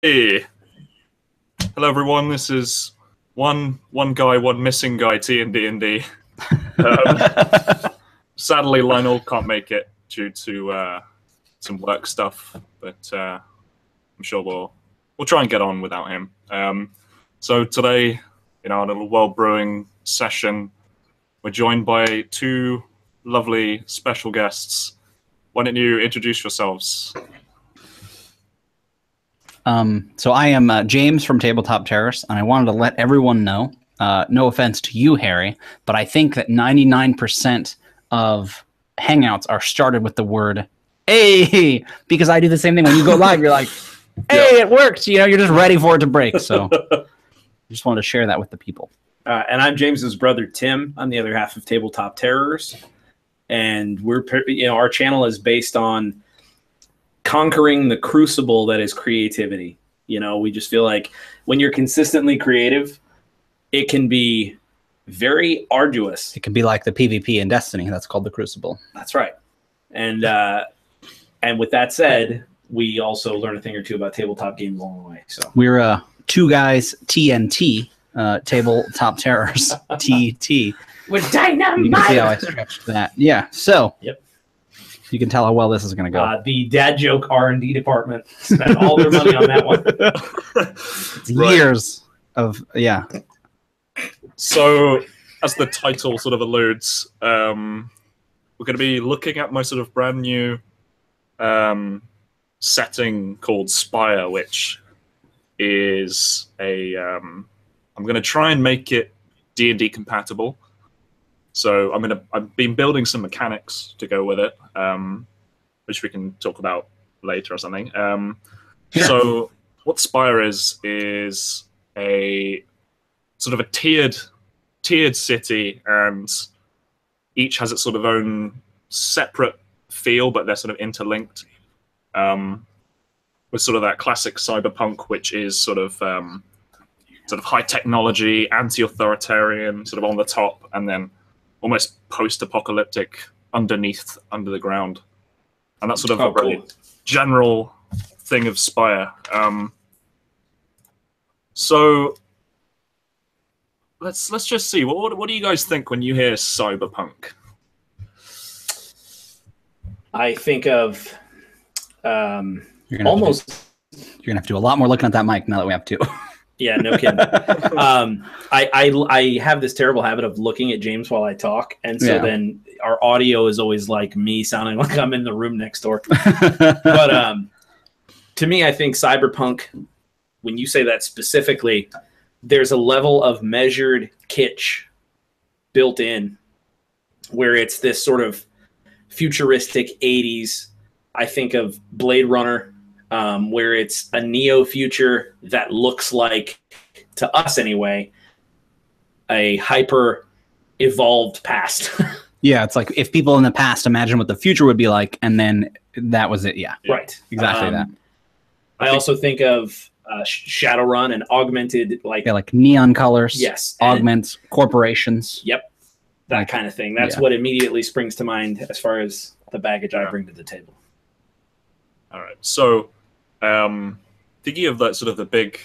Hey, hello everyone. This is one guy, one missing guy. T&D. Sadly, Lionel can't make it due to some work stuff, but I'm sure we'll try and get on without him. So today, in our little world brewing session, we're joined by two lovely special guests. Why don't you introduce yourselves? So I am James from Tabletop Terrors, and I wanted to let everyone know, no offense to you, Harry, but I think that 99% of Hangouts are started with the word "hey," because I do the same thing. When you go live, you're like, "Hey, it worked!" You know, you're just ready for it to break. So I just wanted to share that with the people. And I'm James's brother, Tim. I'm the other half of Tabletop Terrors, and our channel is based on conquering the crucible that is creativity. We just feel like when you're consistently creative, it can be very arduous. It can be like the PvP in Destiny. That's called the Crucible. That's right. And with that said, we also learn a thing or two about tabletop games along the way. So we're two guys, TNT, Tabletop Terrors, TT. With dynamite. You can see how I stretched that. Yeah. So. Yep. You can tell how well this is going to go. The dad joke R&D department spent all their money on that one. Years of, yeah. So, as the title sort of alludes, we're going to be looking at my sort of brand new setting called Spire, which is I'm going to try and make it D&D compatible. So I've been building some mechanics to go with it, which we can talk about later or something. So what Spire is a sort of a tiered city, and each has its sort of own separate feel, but they're sort of interlinked. With sort of that classic cyberpunk, which is sort of high technology, anti-authoritarian, sort of on the top, and then almost post-apocalyptic under the ground. And that's sort of a really general thing of Spire. So let's just see. What do you guys think when you hear cyberpunk? I think of You're gonna have to do a lot more looking at that mic now that we have two. Yeah, no kidding. I have this terrible habit of looking at James while I talk, and so then our audio is always like me sounding like I'm in the room next door. But to me, I think cyberpunk, when you say that specifically, there's a level of measured kitsch built in, where it's this sort of futuristic 80s. I think of Blade Runner. Where it's a neo-future that looks like, to us anyway, a hyper-evolved past. Yeah, it's like if people in the past imagine what the future would be like, and then that was it. Yeah, right. Exactly that. I also think of Shadowrun and augmented, like neon colors. Yes. Augments, corporations. Yep. That kind of thing. That's what immediately springs to mind as far as the baggage I bring to the table. All right. So, thinking of that sort of the big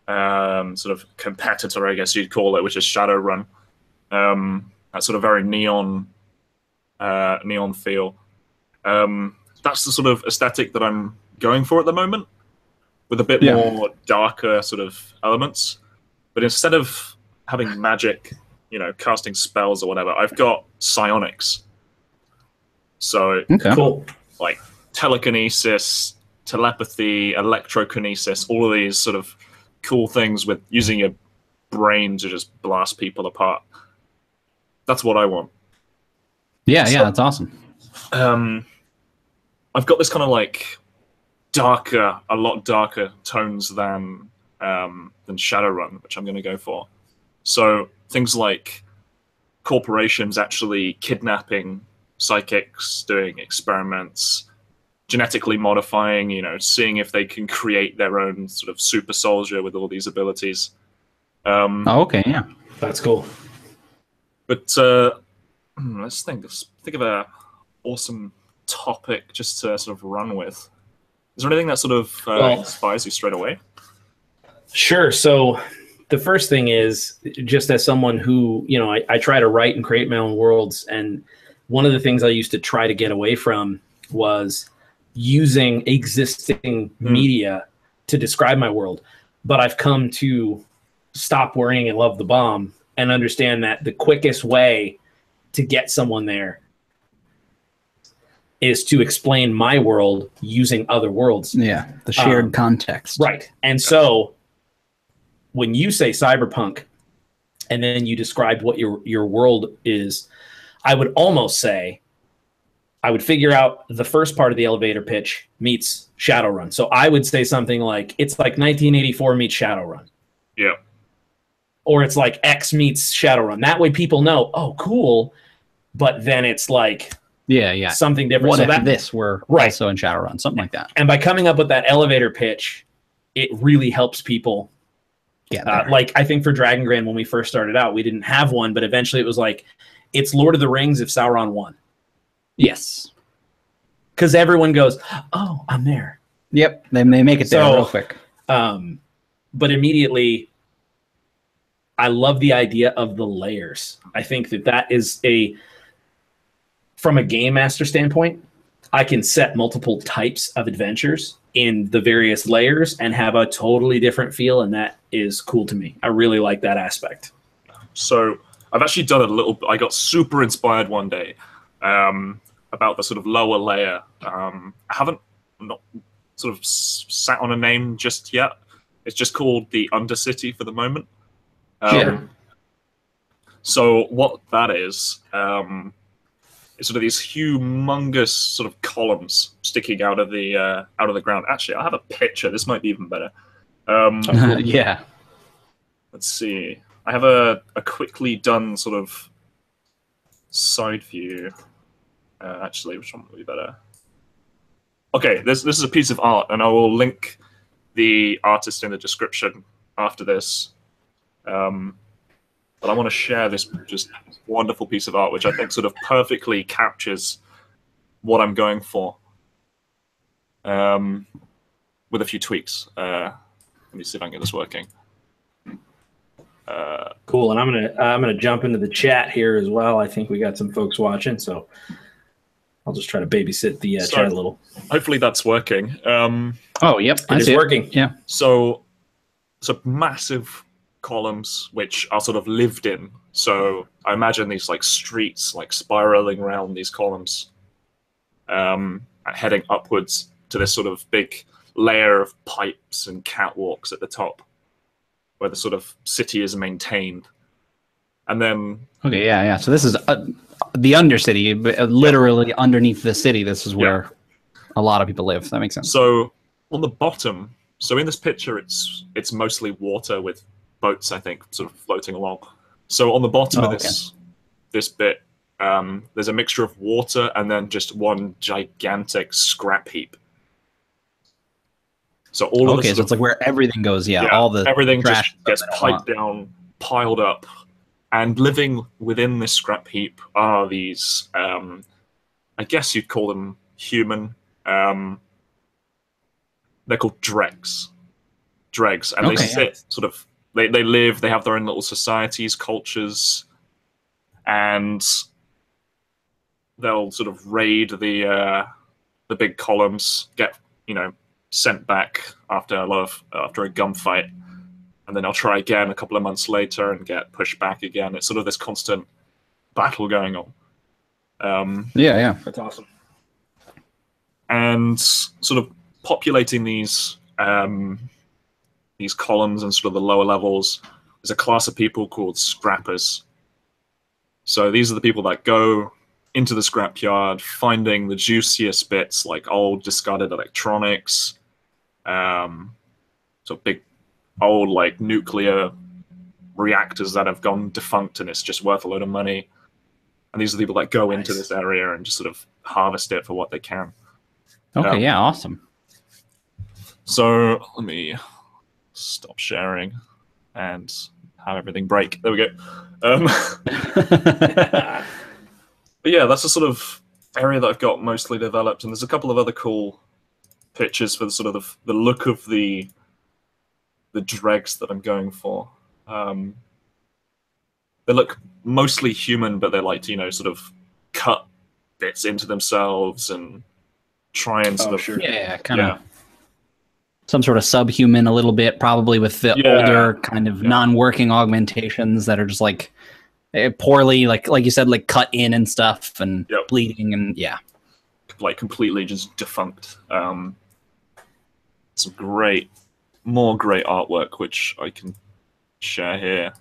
sort of competitor, I guess you'd call it, which is Shadowrun. That sort of very neon feel. That's the sort of aesthetic that I'm going for at the moment, with a bit more darker sort of elements. But instead of having magic, casting spells or whatever, I've got psionics. So cool. Like telekinesis, telepathy, electrokinesis, all of these sort of cool things with using your brain to just blast people apart. That's what I want. Yeah, that's awesome. I've got this kind of like a lot darker tones than Shadowrun, which I'm going to go for. So things like corporations actually kidnapping psychics, doing experiments, genetically modifying, seeing if they can create their own sort of super soldier with all these abilities. Okay, yeah. That's cool. But let's think of an awesome topic just to sort of run with. Is there anything that sort of inspires you straight away? Sure. So the first thing is, just as someone who, I try to write and create my own worlds. And one of the things I used to try to get away from was using existing media to describe my world. But I've come to stop worrying and love the bomb and understand that the quickest way to get someone there is to explain my world using other worlds. Yeah, the shared context. Right. And so when you say cyberpunk and then you describe what your world is, I would almost say I would figure out the first part of the elevator pitch meets Shadowrun. So I would say something like, it's like 1984 meets Shadowrun. Yeah. Or it's like X meets Shadowrun. That way people know, oh, cool. But then it's like... Yeah. something different. What so if that, this were also in Shadowrun? Something like that. And by coming up with that elevator pitch, it really helps people. Like, I think for Dragon Grand, when we first started out, we didn't have one, but eventually it was like, it's Lord of the Rings if Sauron won. Yes. Because everyone goes, oh, I'm there. Yep. They make it there real quick. But immediately, I love the idea of the layers. I think that is from a game master standpoint, I can set multiple types of adventures in the various layers and have a totally different feel, and that is cool to me. I really like that aspect. So I've actually done a little. I got super inspired one day about the sort of lower layer. I haven't not sort of sat on a name just yet. It's just called the Undercity for the moment. So what that is sort of these humongous sort of columns sticking out of the ground. Actually, I have a picture. This might be even better. Yeah. Let's see. I have a quickly done sort of side view. Actually, which one would be better? Okay, this is a piece of art, and I will link the artist in the description after this. But I want to share this just wonderful piece of art, which I think sort of perfectly captures what I'm going for, with a few tweaks. Let me see if I can get this working. Cool, and I'm gonna jump into the chat here as well. I think we got some folks watching, so I'll just try to babysit the chat a little. Hopefully that's working. Oh, yep, it is working. Yeah. So massive columns which are sort of lived in. So I imagine these like streets like spiraling around these columns, heading upwards to this sort of big layer of pipes and catwalks at the top, where the sort of city is maintained. And then yeah. So this is the Undercity, but literally underneath the city. This is where a lot of people live. That makes sense. So on the bottom, so in this picture, it's mostly water with boats, I think, sort of floating along. So on the bottom of this bit, there's a mixture of water and then just one gigantic scrap heap. So all of so it's like where everything goes. Yeah, all the everything just gets piped down, piled up, and living within this scrap heap are these. I guess you'd call them human. They're called dregs. And they sit sort of. They live. They have their own little societies, cultures, and they'll sort of raid the big columns, get sent back after a gunfight, and then I'll try again a couple of months later and get pushed back again. It's sort of this constant battle going on. Yeah. That's awesome. And sort of populating these columns and sort of the lower levels, there's a class of people called scrappers. So these are the people that go into the scrapyard, finding the juiciest bits like old discarded electronics, so big old like nuclear reactors that have gone defunct and it's just worth a load of money. And these are the people that go into this area and just sort of harvest it for what they can. Okay, yeah, awesome. So let me stop sharing and have everything break. There we go. But yeah, that's the sort of area that I've got mostly developed, and there's a couple of other cool pictures for the sort of the look of the dregs that I'm going for. They look mostly human, but they're like, you know, sort of cut bits into themselves and try and sort of sure. Yeah, kind of some sort of subhuman a little bit, probably with the older kind of non-working augmentations that are just like poorly, like you said, like cut in and stuff and bleeding and like completely just defunct. Some more great artwork, which I can share here.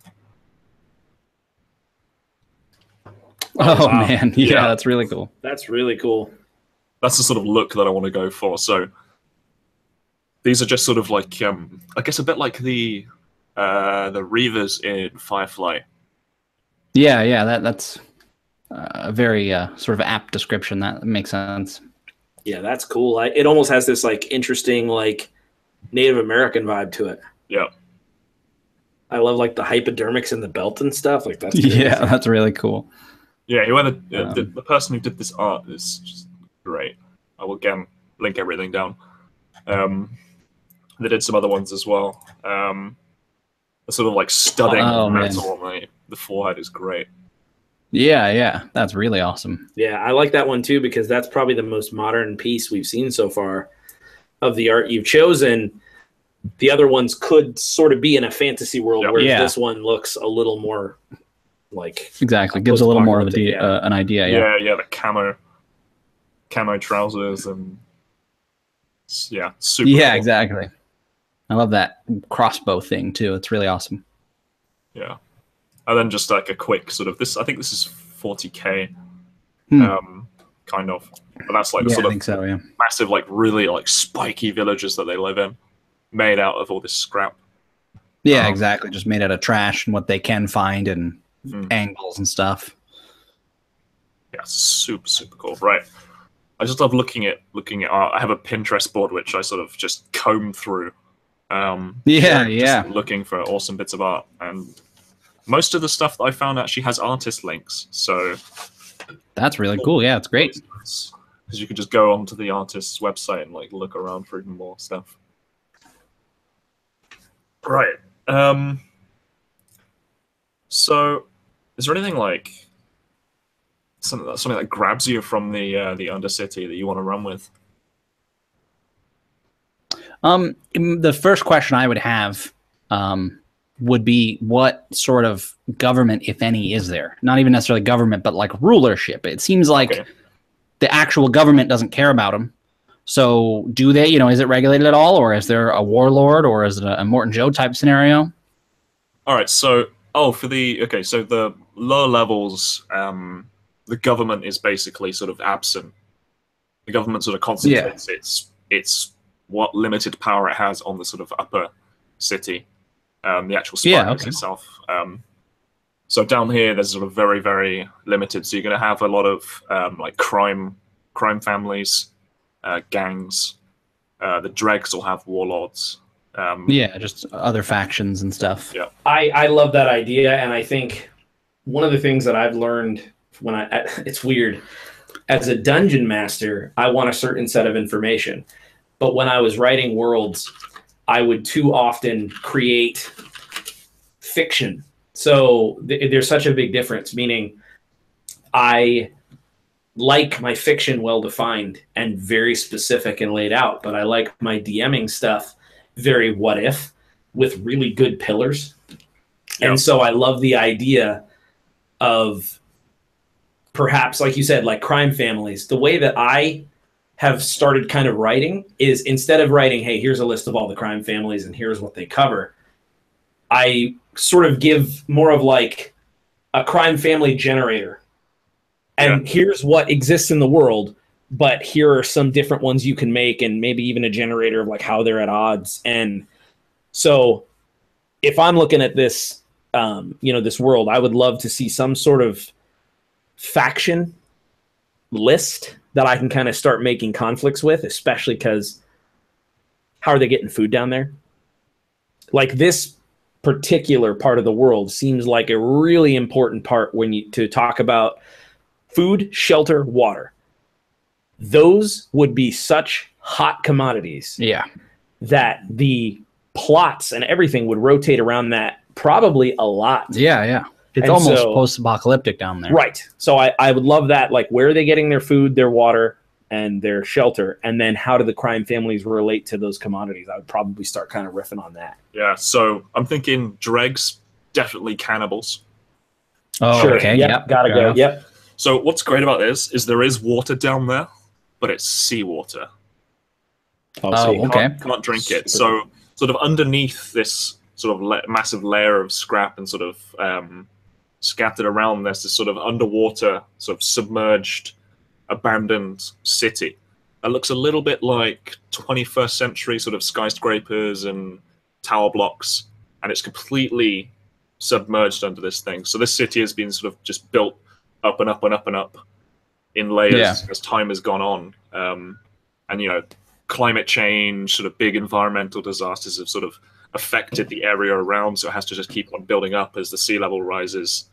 Oh wow. Man, yeah, that's really cool. That's really cool. That's the sort of look that I want to go for. So these are just sort of like, I guess a bit like the Reavers in Firefly. Yeah, that's a very sort of apt description. That makes sense. Yeah, that's cool. It almost has this like interesting like Native American vibe to it. Yeah. I love like the hypodermics and the belt and stuff. Like that's crazy. Yeah, that's really cool. Yeah, the person who did this art is just great. I will again link everything down. They did some other ones as well. The sort of like studding metal on the forehead is great. Yeah, that's really awesome. Yeah, I like that one too because that's probably the most modern piece we've seen so far of the art you've chosen. The other ones could sort of be in a fantasy world, whereas this one looks a little more like gives a little more of an idea. Yeah, the camo trousers and super cool. Exactly. I love that crossbow thing too. It's really awesome. Yeah, and then just like a quick sort of this. I think this is 40K, kind of. But that's like the sort of massive, like really like spiky villages that they live in, made out of all this scrap. Yeah, exactly. Just made out of trash and what they can find and angles and stuff. Yeah, super cool. Right. I just love looking at art. I have a Pinterest board which I sort of just comb through. Just looking for awesome bits of art, and most of the stuff that I found actually has artist links. So that's really cool. Yeah, it's great because you can just go onto the artist's website and like look around for even more stuff. Right. So, is there anything like something that grabs you from the Undercity that you want to run with? The first question I would have would be what sort of government, if any, is there? Not even necessarily government, but like rulership. It seems like the actual government doesn't care about them. So do they, is it regulated at all, or is there a warlord, or is it a Morton Joe type scenario? All right, so so the lower levels, the government is basically sort of absent. The government sort of concentrates its what limited power it has on the sort of upper city, the actual spire itself. So down here, there's sort of very, very limited. So you're going to have a lot of like crime families, gangs. The Dregs will have warlords. Just other factions and stuff. Yeah, I love that idea, and I think one of the things that I've learned it's weird. As a dungeon master, I want a certain set of information. But when I was writing worlds, I would too often create fiction. So there's such a big difference, meaning I like my fiction well-defined and very specific and laid out, but I like my DMing stuff very what if with really good pillars. Yep. And so I love the idea of perhaps, like you said, like crime families. The way that I have started kind of writing is instead of writing, hey, here's a list of all the crime families and here's what they cover, I sort of give more of like a crime family generator. And here's what exists in the world, but here are some different ones you can make, and maybe even a generator of like how they're at odds. And so if I'm looking at this, this world, I would love to see some sort of faction list that I can kind of start making conflicts with, especially because how are they getting food down there? Like this particular part of the world seems like a really important part to talk about food, shelter, water. Those would be such hot commodities. Yeah. That the plots and everything would rotate around that probably a lot. Yeah, yeah. It's And almost so- post-apocalyptic down there. Right. So I would love that. Like, where are they getting their food, their water, and their shelter? And then how do the crime families relate to those commodities? I would probably start kind of riffing on that. Yeah, so I'm thinking dregs, definitely cannibals. Oh, Sure. okay. Yep. Gotta fair go. enough. Yep. So what's great about this is there is water down there, but it's seawater. Oh, okay. Can't drink it. So sort of underneath this sort of massive layer of scrap and sort of scattered around, there's this sort of underwater, sort of submerged, abandoned city that looks a little bit like 21st century sort of skyscrapers and tower blocks, and it's completely submerged under this thing. So this city has been sort of just built up and up and up and up in layers as time has gone on. And, you know, climate change, sort of big environmental disasters have sort of affected the area around, so it has to just keep on building up as the sea level rises.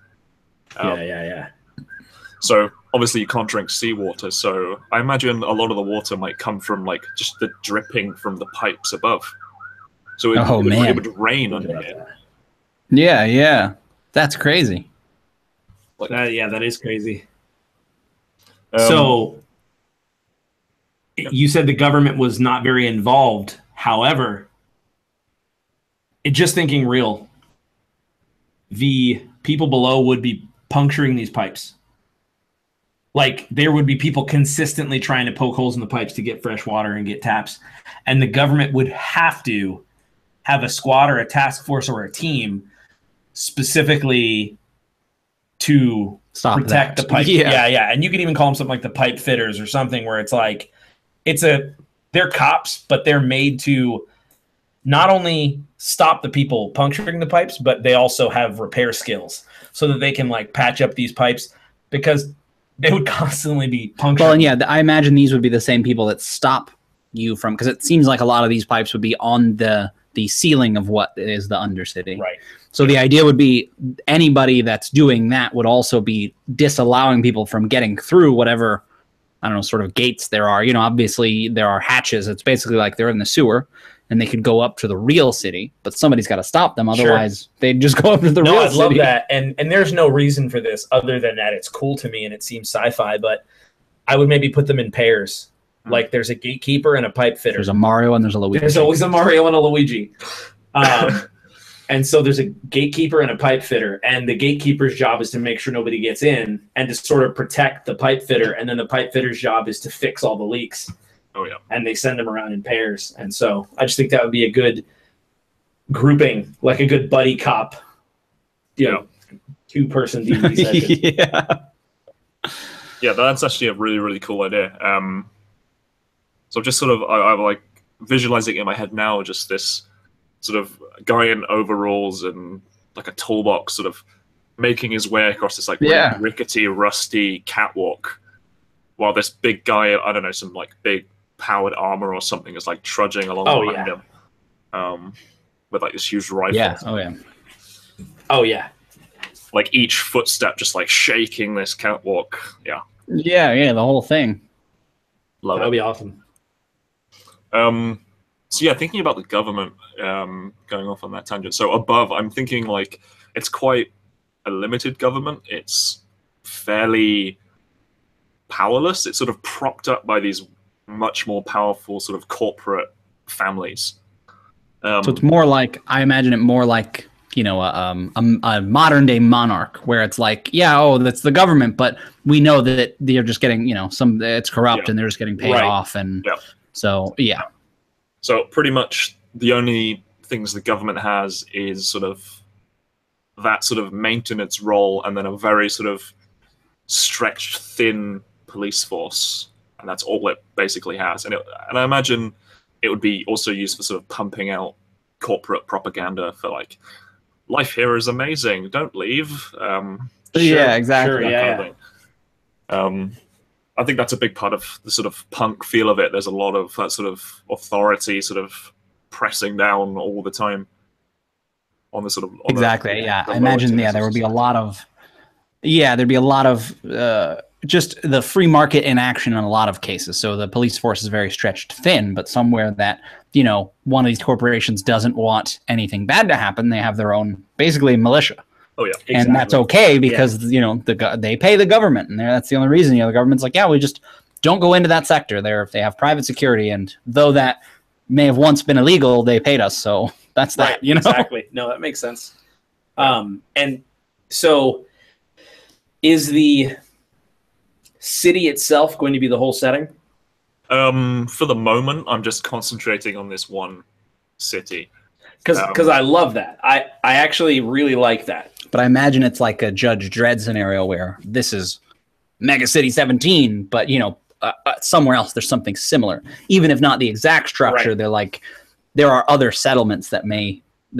Yeah. So obviously you can't drink seawater, so I imagine a lot of the water might come from like just the dripping from the pipes above. So it would rain under here. Yeah, yeah. That's crazy. Yeah, that is crazy. So you said the government was not very involved. However, just thinking real, the people below would be puncturing these pipes. Like, there would be people consistently trying to poke holes in the pipes to get fresh water and get taps. And the government would have to have a squad or a task force or a team specifically to protect the pipe. Yeah. And you could even call them something like the pipe fitters or something, where it's like, they're cops, but they're made to not only stop the people puncturing the pipes, but they also have repair skills so that they can like patch up these pipes, because they would constantly be puncturing. Well, and yeah, I imagine these would be the same people that stop you from, because it seems like a lot of these pipes would be on the ceiling of what is the Undercity. Right. So the idea would be anybody that's doing that would also be disallowing people from getting through whatever, I don't know, sort of gates there are. You know, obviously there are hatches. It's basically like they're in the sewer and they could go up to the real city, but somebody's got to stop them. Otherwise, they'd just go up to the real city. No, I love that. And there's no reason for this other than that it's cool to me and it seems sci-fi, but I would maybe put them in pairs. Like there's a gatekeeper and a pipe fitter. There's a Mario and there's a Luigi. There's always a Mario and a Luigi. And so there's a gatekeeper and a pipe fitter, and the gatekeeper's job is to make sure nobody gets in and to sort of protect the pipe fitter, and then the pipe fitter's job is to fix all the leaks. Oh yeah. And they send them around in pairs. And so I just think that would be a good grouping, like a good buddy cop, you know, 2-person D&D session. Yeah, that's actually a really, really cool idea. So just sort of, I'm like visualizing it in my head now, just this sort of guy in overalls and like a toolbox sort of making his way across this like rickety, rusty catwalk, while this big guy, I don't know, some like big powered armor or something is like trudging along behind him with like this huge rifle. Yeah. Oh yeah. Like each footstep just like shaking this catwalk. Yeah. Yeah, the whole thing. Love That'd it. be awesome. So yeah, thinking about the government, going off on that tangent. So above, I'm thinking like it's quite a limited government. It's fairly powerless. It's sort of propped up by these much more powerful sort of corporate families. So it's more like, I imagine it more like, you know, a modern day monarch, where it's like, that's the government, but we know that they're just getting, you know, it's corrupt and they're just getting paid off. And so, So pretty much the only things the government has is sort of that sort of maintenance role, and then a very sort of stretched thin police force, and that's all it basically has. And I imagine it would be also used for sort of pumping out corporate propaganda for like, life here is amazing, don't leave. Exactly. Kind of thing. I think that's a big part of the sort of punk feel of it. There's a lot of that sort of authority sort of pressing down all the time on the sort of... I imagine, there would be a lot of... there'd be a lot of just the free market in action in a lot of cases. So the police force is very stretched thin, but somewhere that, you know, one of these corporations doesn't want anything bad to happen, they have their own, basically, militia. Oh yeah, exactly. And that's okay because you know they pay the government, and that's the only reason. You know, the government's like, yeah, we just don't go into that sector. They have private security, and though that may have once been illegal, they paid us, so that's that. Right, you know, exactly. No, that makes sense. And so, is the city itself going to be the whole setting? For the moment, I'm just concentrating on this one city. Because I love that. I actually really like that. But I imagine it's like a Judge Dredd scenario where this is Mega City 17, but you know, somewhere else there's something similar. Even if not the exact structure, right. They're like there are other settlements that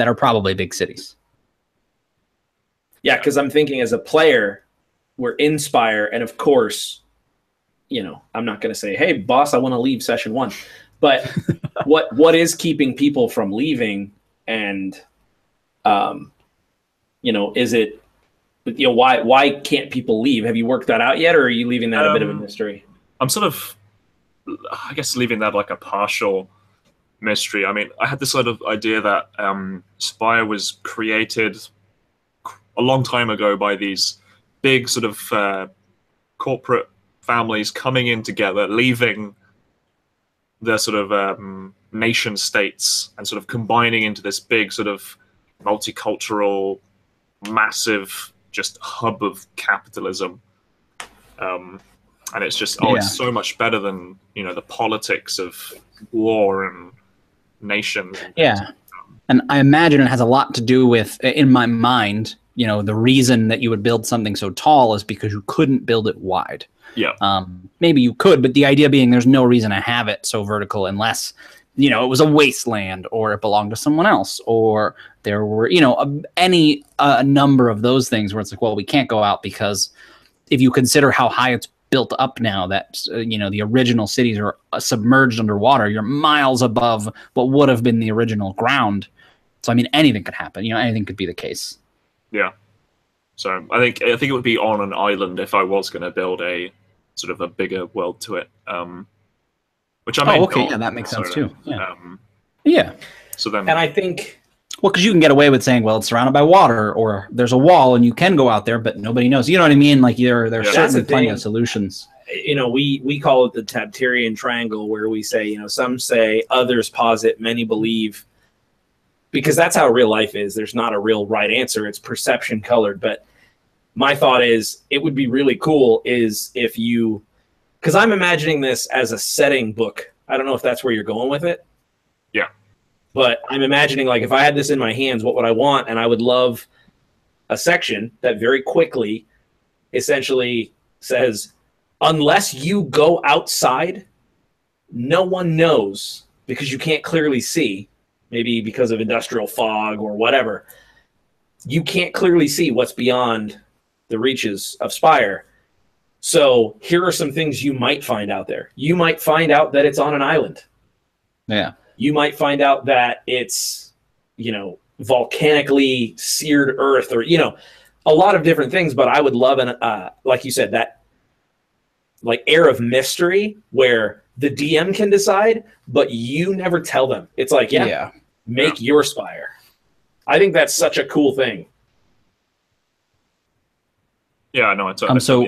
are probably big cities. Yeah, because I'm thinking as a player, we're in Spire, and of course, you know, I'm not going to say, "Hey, boss, I want to leave session 1," but what is keeping people from leaving? And, you know, is it, you know, why can't people leave? Have you worked that out yet, or are you leaving that a bit of a mystery? I'm sort of, I guess, leaving that like a partial mystery. I mean, I had this sort of idea that Spire was created a long time ago by these big sort of corporate families coming in together, leaving their sort of nation states and sort of combining into this big sort of multicultural, massive just hub of capitalism. And it's just, it's so much better than, you know, the politics of war and nations. Yeah. And I imagine it has a lot to do with, in my mind, you know, the reason that you would build something so tall is because you couldn't build it wide. Yeah. Maybe you could, but the idea being there's no reason to have it so vertical unless, you know, it was a wasteland or it belonged to someone else or there were, you know, any number of those things where it's like, well, we can't go out because if you consider how high it's built up now that, you know, the original cities are submerged underwater, you're miles above what would have been the original ground. So, I mean, anything could happen. You know, anything could be the case. Yeah. So I think it would be on an island if I was going to build a sort of a bigger world to it, which I mean. Okay, yeah, that makes sense too. Yeah. Yeah. So then, and I think, well, because you can get away with saying, well, it's surrounded by water, or there's a wall, and you can go out there, but nobody knows. You know what I mean? Like there's certainly plenty of solutions. You know, we call it the Tabterian triangle, where we say, you know, some say, others posit, many believe. Because that's how real life is. There's not a real right answer. It's perception colored. But my thought is it would be really cool is if you, because I'm imagining this as a setting book. I don't know if that's where you're going with it. Yeah. But I'm imagining like if I had this in my hands, what would I want? And I would love a section that very quickly essentially says, unless you go outside, no one knows because you can't clearly see. Maybe because of industrial fog or whatever, you can't clearly see what's beyond the reaches of Spire. So here are some things you might find out there. You might find out that it's on an island. Yeah. You might find out that it's, you know, volcanically seared earth or, you know, a lot of different things. But I would love an, like you said, that like air of mystery where the DM can decide, but you never tell them. It's like, make your Spire. I think that's such a cool thing. Yeah, no, it's so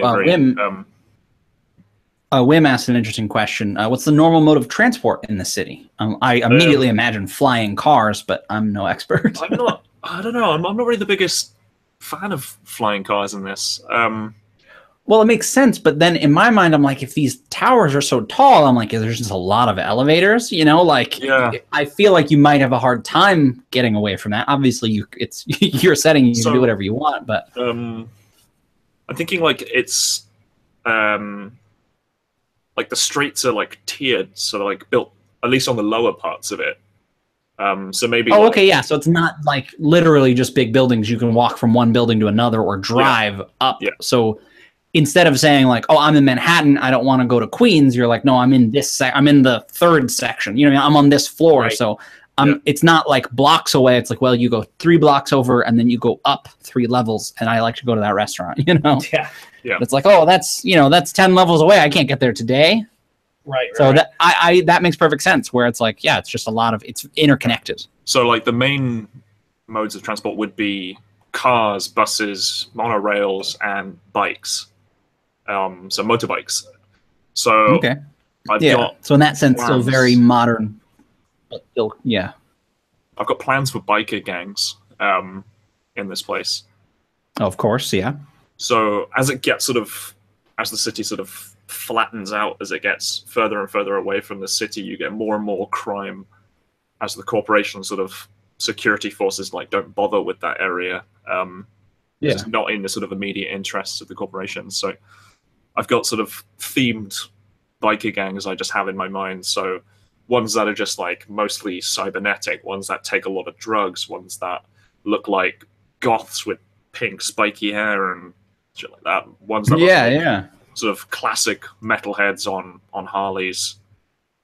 Wim asked an interesting question. What's the normal mode of transport in the city? I immediately imagine flying cars, but I'm no expert. I don't know. I'm not really the biggest fan of flying cars in this. Well, it makes sense, but then in my mind, I'm like, if these towers are so tall, I'm like, there's just a lot of elevators, you know? Like, I feel like you might have a hard time getting away from that. Obviously, it's your setting, you can do whatever you want, but... I'm thinking, like, it's... like, the streets are, like, tiered, so they're, like, built, at least on the lower parts of it. So maybe... Oh, okay, yeah, so it's not, like, literally just big buildings. You can walk from one building to another or drive up. Yeah. So... instead of saying like, oh, I'm in Manhattan, I don't want to go to Queens, you're like, no, I'm in this I'm in the third section. You know, I'm on this floor. Right. So It's not like blocks away. It's like, well, you go 3 blocks over and then you go up 3 levels, and I like to go to that restaurant, you know? Yeah. Yeah. It's like, oh, that's 10 levels away. I can't get there today. Right. So that makes perfect sense, where it's like, yeah, it's just it's interconnected. So like the main modes of transport would be cars, buses, monorails, and bikes. So motorbikes. So Okay. I've got so in that sense, still plans. very modern, but still, yeah. I've got plans for biker gangs in this place. Of course, yeah. So as the city sort of flattens out, as it gets further and further away from the city, you get more and more crime as the corporation sort of security forces like don't bother with that area. It's not in the sort of immediate interests of the corporation. So I've got sort of themed biker gangs I just have in my mind. So ones that are just like mostly cybernetic, ones that take a lot of drugs, ones that look like goths with pink spiky hair and shit like that. Ones that look like sort of classic metalheads on Harleys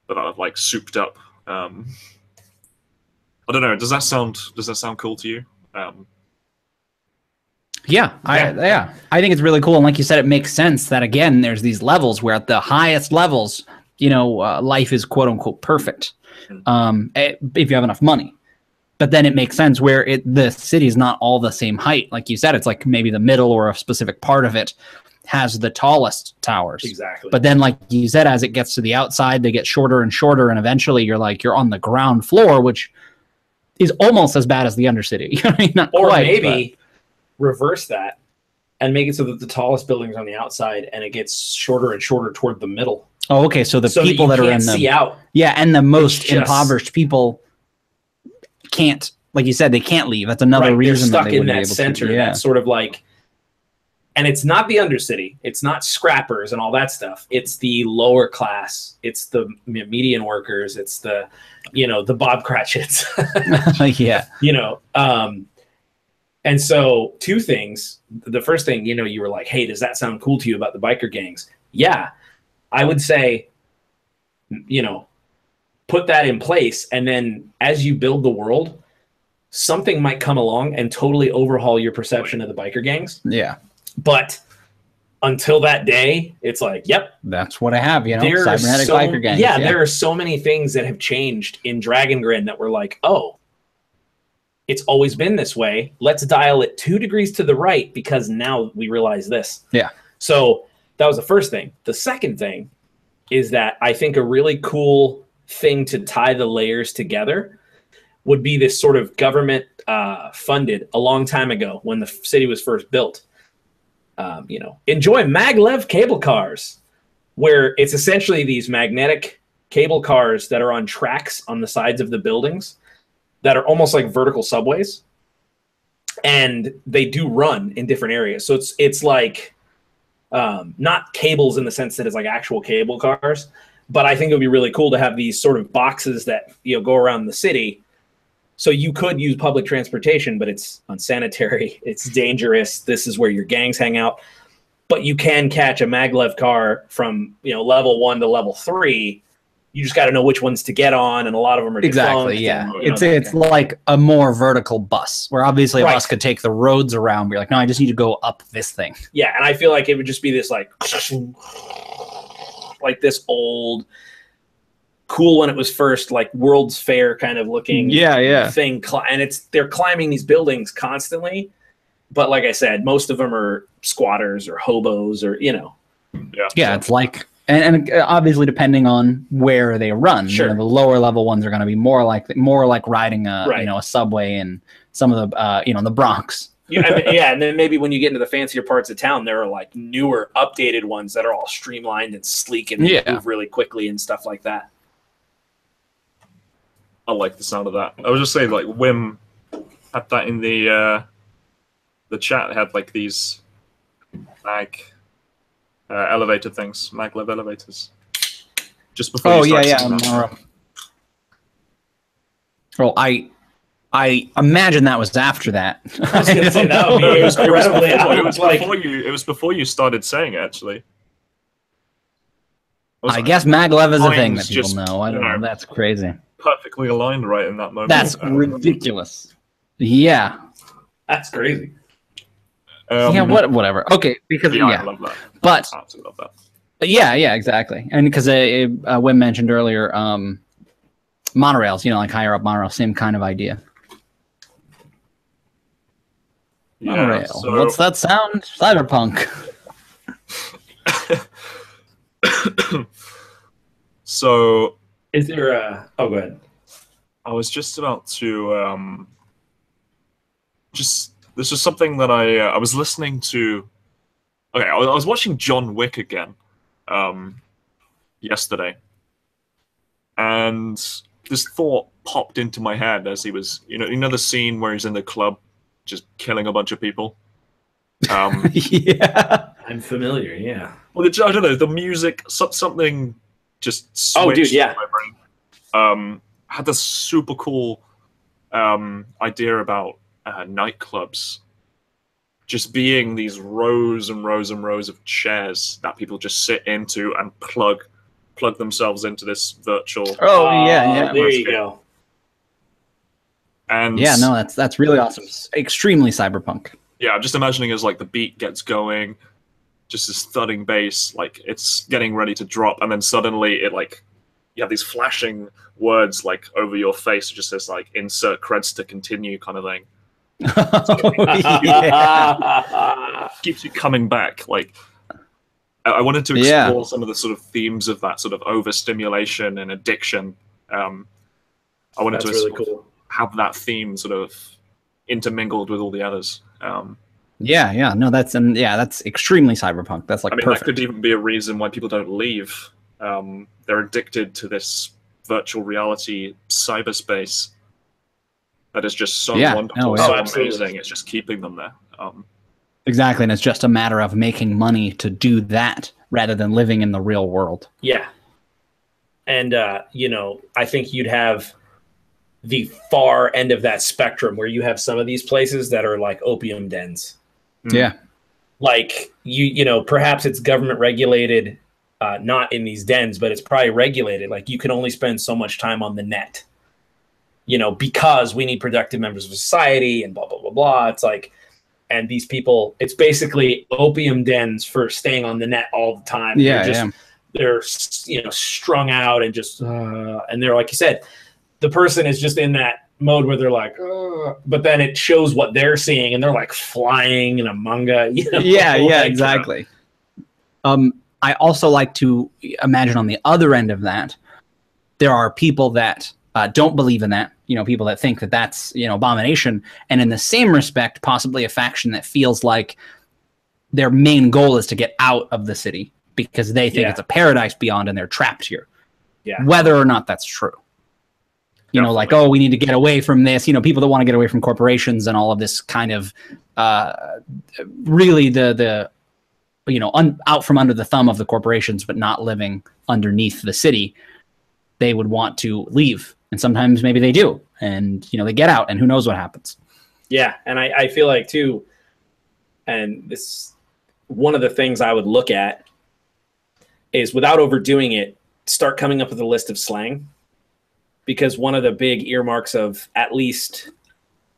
that are like souped up. I don't know. Does that sound cool to you? I think it's really cool, and like you said, it makes sense that again, there's these levels where at the highest levels, life is quote unquote perfect, if you have enough money. But then it makes sense where the city is not all the same height, like you said. It's like maybe the middle or a specific part of it has the tallest towers. Exactly. But then, like you said, as it gets to the outside, they get shorter and shorter, and eventually you're on the ground floor, which is almost as bad as the Undercity. I mean, not or quite, maybe reverse that and make it so that the tallest buildings are on the outside and it gets shorter and shorter toward the middle. Oh, okay. So the people that are in the out. Yeah, and the most impoverished people can't, like you said, they can't leave. That's another reason they're stuck that they in wouldn't that be able center. to. That's sort of like, and it's not the Undercity. It's not scrappers and all that stuff. It's the lower class. It's the median workers. It's the, the Bob Cratchits. Yeah. And so 2 things. The first thing, you were like, hey, does that sound cool to you about the biker gangs? Yeah. I would say, put that in place. And then as you build the world, something might come along and totally overhaul your perception of the biker gangs. Yeah. But until that day, it's like, yep. That's what I have, cybernetic biker gangs. Yeah, there are so many things that have changed in Dragon Grin that we're like, oh, it's always been this way. Let's dial it 2 degrees to the right because now we realize this. Yeah. So that was the first thing. The second thing is that I think a really cool thing to tie the layers together would be this sort of government funded a long time ago when the city was first built. Enjoy maglev cable cars, where it's essentially these magnetic cable cars that are on tracks on the sides of the buildings that are almost like vertical subways, and they do run in different areas. So it's like not cables in the sense that it's like actual cable cars, but I think it would be really cool to have these sort of boxes that go around the city. So you could use public transportation, but it's unsanitary. It's dangerous. This is where your gangs hang out. But you can catch a maglev car from level 1 to level 3. You just got to know which ones to get on, and a lot of them are exactly. Yeah, it's like a more vertical bus, where obviously a bus could take the roads around. But you're like, no, I just need to go up this thing. Yeah, and I feel like it would just be this like this old. Cool when it was first, like World's Fair kind of looking thing, and they're climbing these buildings constantly, but like I said, most of them are squatters or hobos or it's like and obviously depending on where they run. Sure. The lower level ones are going to be more like riding a subway in some of the the Bronx. And then maybe when you get into the fancier parts of town, there are like newer updated ones that are all streamlined and sleek and move really quickly and stuff like that. I like the sound of that. I was just saying, like, Wim had that in the chat. Had like these elevator things, maglev elevators. Just before. Well, I imagine that was after that. I was going to say that would be incredibly. It was before you started saying it, actually. I guess maglev is a thing that people know. I don't know. That's crazy. perfectly aligned right in that moment. That's ridiculous. Yeah. That's crazy. Yeah, whatever. Okay, because I love that. But I absolutely love that. Yeah, exactly. And because Wim mentioned earlier, monorails, like higher up monorail, same kind of idea. Yeah, Monorail. so... What's that sound? Cyberpunk. So, is there a... Oh, go ahead. I was just about to this is something that I was listening to. Okay, I was watching John Wick again yesterday, and this thought popped into my head as he was, the scene where he's in the club just killing a bunch of people. Yeah, I'm familiar. Yeah. Well, I don't know, the music, something just switched. Oh, dude, yeah. In my brain. Had this super cool idea about nightclubs just being these rows and rows and rows of chairs that people just sit into and plug themselves into this virtual. Oh yeah. There you go. And yeah, no, that's really awesome. Extremely cyberpunk. Yeah, I'm just imagining as like the beat gets going, just this thudding bass, like it's getting ready to drop, and then suddenly it like you have these flashing words like over your face. It just says like insert creds to continue kind of thing. Keeps you coming back. Like I wanted to explore some of the sort of themes of that sort of overstimulation and addiction. I wanted to really cool. have that theme sort of intermingled with all the others. No, that's extremely cyberpunk. That's like perfect. That could even be a reason why people don't leave. They're addicted to this virtual reality cyberspace that is just so wonderful, so amazing. It's just keeping them there. Exactly, and it's just a matter of making money to do that rather than living in the real world. Yeah. And, I think you'd have the far end of that spectrum where you have some of these places that are like opium dens. Yeah. Like, perhaps it's government regulated, not in these dens, but it's probably regulated. Like, you can only spend so much time on the net, because we need productive members of society and blah, blah, blah, blah. It's like, and these people, it's basically opium dens for staying on the net all the time. They're strung out and just, and they're, like you said, the person is just in that mode where they're like, but then it shows what they're seeing and they're like flying in a manga. Exactly. I also like to imagine on the other end of that, there are people that don't believe in that, people that think that that's, abomination. And in the same respect, possibly a faction that feels like their main goal is to get out of the city because they think it's a paradise beyond and they're trapped here. Yeah. Whether or not that's true. Like, oh, we need to get away from this. People that want to get away from corporations and all of this kind of really the out from under the thumb of the corporations, but not living underneath the city. They would want to leave. And sometimes maybe they do. And, they get out and who knows what happens. Yeah. And I feel like, too, and this one of the things I would look at is without overdoing it, start coming up with a list of slang. Because one of the big earmarks of at least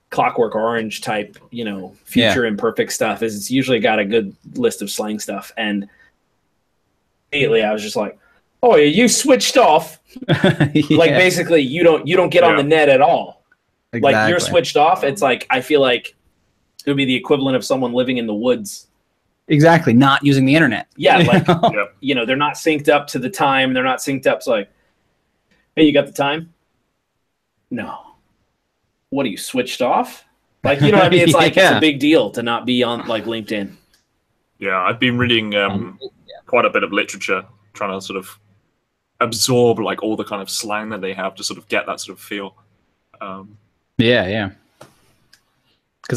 Clockwork Orange type, future imperfect stuff is it's usually got a good list of slang stuff. And immediately I was just like, oh, you switched off. Like basically you don't get on the net at all. Exactly. Like you're switched off. It's like, I feel like it would be the equivalent of someone living in the woods. Exactly. Not using the internet. Yeah. Like, they're not synced up to the time. They're not synced up. So like, hey, you got the time? No. What are you, switched off? Like, what I mean? It's like it's a big deal to not be on like LinkedIn. Yeah, I've been reading quite a bit of literature, trying to sort of absorb like all the kind of slang that they have to sort of get that sort of feel. Because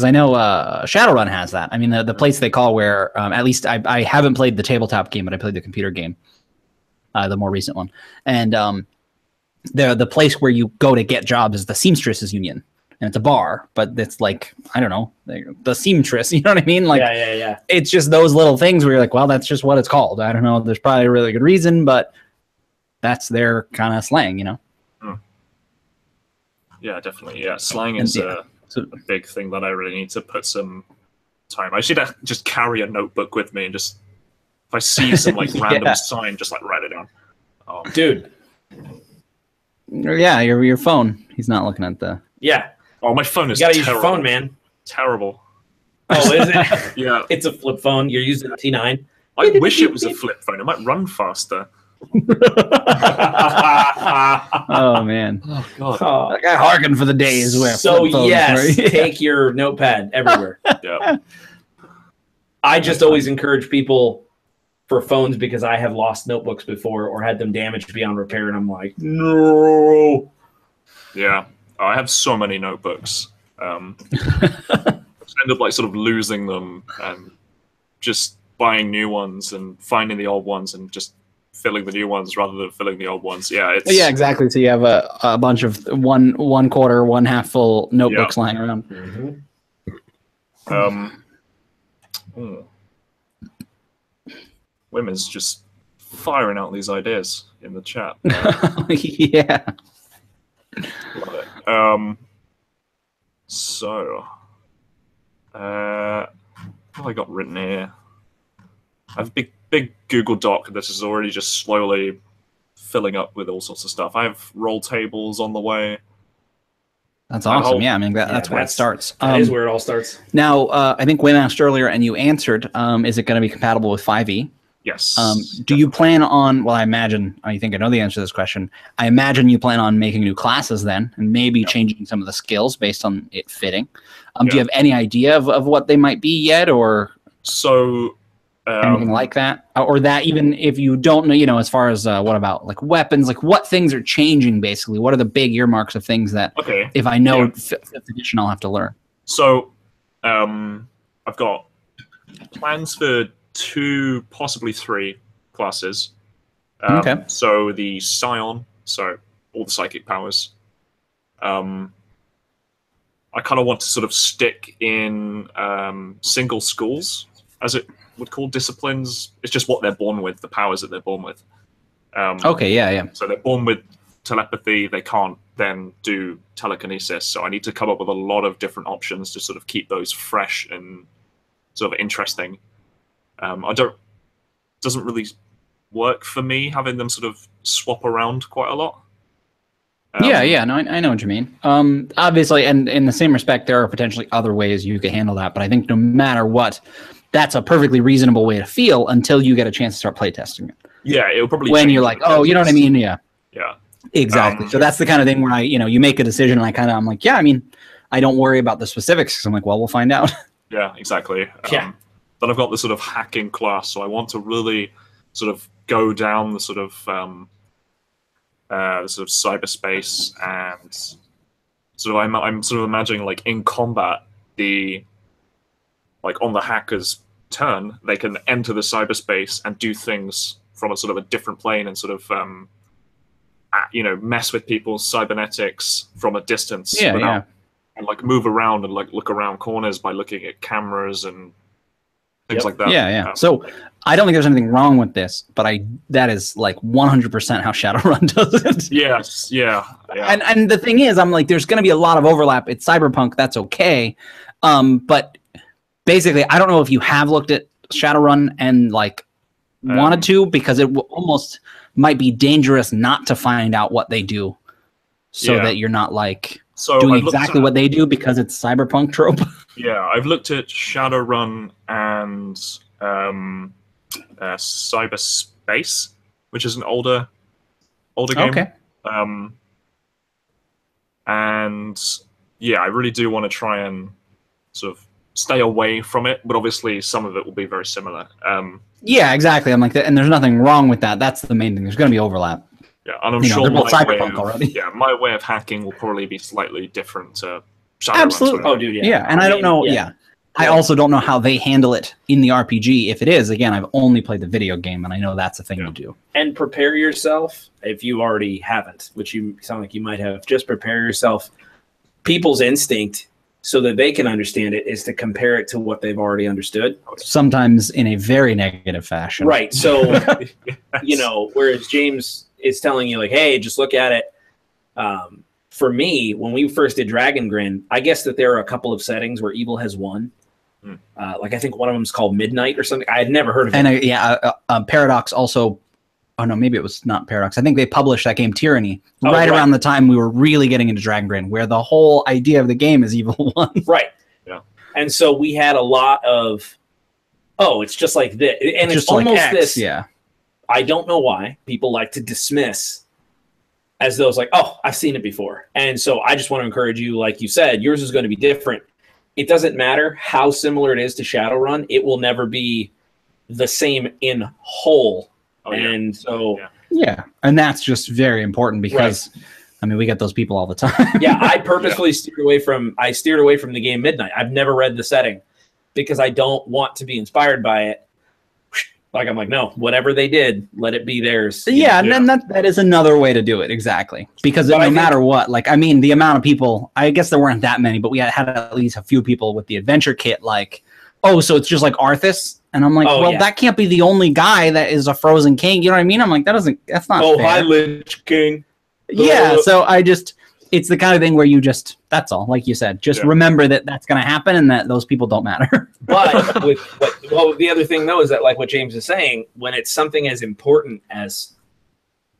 I know Shadowrun has that. I mean, the place they call where at least I haven't played the tabletop game, but I played the computer game, the more recent one, and the place where you go to get jobs is the Seamstresses Union, and it's a bar, but it's like, I don't know, the seamstress, you know what I mean? Like, yeah. It's just those little things where you're like, well, that's just what it's called. I don't know. There's probably a really good reason, but that's their kind of slang, Yeah, definitely. Yeah, slang is a big thing that I really need to put some time. I should just carry a notebook with me and just, if I see some like random sign, just like write it down. Dude. Yeah, your phone. He's not looking at the. Yeah. Oh, my phone is. You gotta terrible. use your phone, man. Terrible. Oh, is it? Yeah. It's a flip phone. You're using a T9. I wish it was a flip phone. It might run faster. Oh man! Oh god! Like, I hearken for the days where. So flip phones, yes, right? take your notepad everywhere. Yeah. I just always encourage people for phones because I have lost notebooks before or had them damaged beyond repair, and I'm like, no. Yeah, I have so many notebooks. I end up like sort of losing them and just buying new ones and finding the old ones and just filling the new ones rather than filling the old ones. Yeah, yeah, exactly. So you have a bunch of one quarter, one half full notebooks lying around. Mm-hmm. Women's just firing out these ideas in the chat. Yeah. Love it. So, what have I got written here? I have a big Google Doc that is already just slowly filling up with all sorts of stuff. I have roll tables on the way. That's awesome. Yeah, I mean, that's where it starts. That is where it all starts. Now, I think Wayne asked earlier, and you answered, is it going to be compatible with 5e? Yes. Do you plan on, well, I imagine, I think I know the answer to this question. I imagine you plan on making new classes then, and maybe changing some of the skills based on it fitting. Do you have any idea of what they might be yet, or so anything like that? Or that even if you don't know, as far as what about like weapons, like what things are changing basically? What are the big earmarks of things that if I know 5th edition, I'll have to learn? So I've got plans for 2, possibly 3 classes. So the Psion, so all the psychic powers. I kind of want to sort of stick in single schools, as it would call disciplines. It's just what they're born with, the powers that they're born with. So they're born with telepathy. They can't then do telekinesis. So I need to come up with a lot of different options to sort of keep those fresh and sort of interesting. Doesn't really work for me having them sort of swap around quite a lot. No, I know what you mean. Obviously, and in the same respect, there are potentially other ways you could handle that. But I think no matter what, that's a perfectly reasonable way to feel until you get a chance to start playtesting it. Yeah, it'll probably when you're like, oh, you know what I mean? Yeah. Yeah. Exactly. So that's the kind of thing where you make a decision, and I'm like, yeah, I mean, I don't worry about the specifics because I'm like, well, we'll find out. Yeah, exactly. But I've got the sort of hacking class, so I want to really sort of go down the sort of cyberspace, and sort of I'm sort of imagining like in combat, on the hacker's turn, they can enter the cyberspace and do things from a sort of a different plane and sort of mess with people's cybernetics from a distance. And like move around and like look around corners by looking at cameras and things like that. So I don't think there's anything wrong with this, but that is like 100% how Shadowrun does it. Yes, yeah. And the thing is, I'm like, there's going to be a lot of overlap. It's Cyberpunk, that's okay. But basically, I don't know if you have looked at Shadowrun and like wanted to, because it almost might be dangerous not to find out what they do, so that you're not like doing exactly what they do because it's Cyberpunk trope. Yeah, I've looked at Shadowrun and Cyberspace, which is an older game. Okay. And yeah, I really do want to try and sort of stay away from it, but obviously some of it will be very similar. Yeah, exactly. I'm like that, and there's nothing wrong with that. That's the main thing. There's going to be overlap. Yeah, and I'm sure they're both Cyberpunk already. Yeah, my way of hacking will probably be slightly different to Shadowrun. Absolutely. Oh, dude, yeah. Yeah, and I don't know. Yeah. I also don't know how they handle it in the RPG. If it is, again, I've only played the video game, and I know that's a thing to do. And prepare yourself, if you already haven't, which you sound like you might have, just prepare yourself. People's instinct, so that they can understand it, is to compare it to what they've already understood. Sometimes in a very negative fashion. Right. So, whereas James is telling you, like, hey, just look at it for me, when we first did Dragon Grin, I guess that there are a couple of settings where evil has won. Like I think one of them is called Midnight or something. I had never heard of it. And Paradox also. Oh no, maybe it was not Paradox. I think they published that game Tyranny right around the time we were really getting into Dragon Grin, where the whole idea of the game is evil one. Right. Yeah. And so we had a lot of, it's just like this, and it's almost like X, this. Yeah. I don't know why people like to dismiss as though it's like, oh, I've seen it before. And so I just want to encourage you, like you said, yours is going to be different. It doesn't matter how similar it is to Shadowrun. It will never be the same in whole. And so and that's just very important because I mean we get those people all the time. I purposefully steered away from the game Midnight. I've never read the setting because I don't want to be inspired by it. Like I'm like, no, whatever they did, let it be theirs. And then that is another way to do it, exactly. Because no matter what, like I mean the amount of people, I guess there weren't that many, but we had at least a few people with the adventure kit like, oh, so it's just like Arthas? And I'm like, that can't be the only guy that is a frozen king. You know what I mean? I'm like, that's not fair. Hi, Lich King. Yeah, so it's the kind of thing where you just, that's all, like you said, just remember that that's going to happen and that those people don't matter. But the other thing, though, is that like what James is saying, when it's something as important as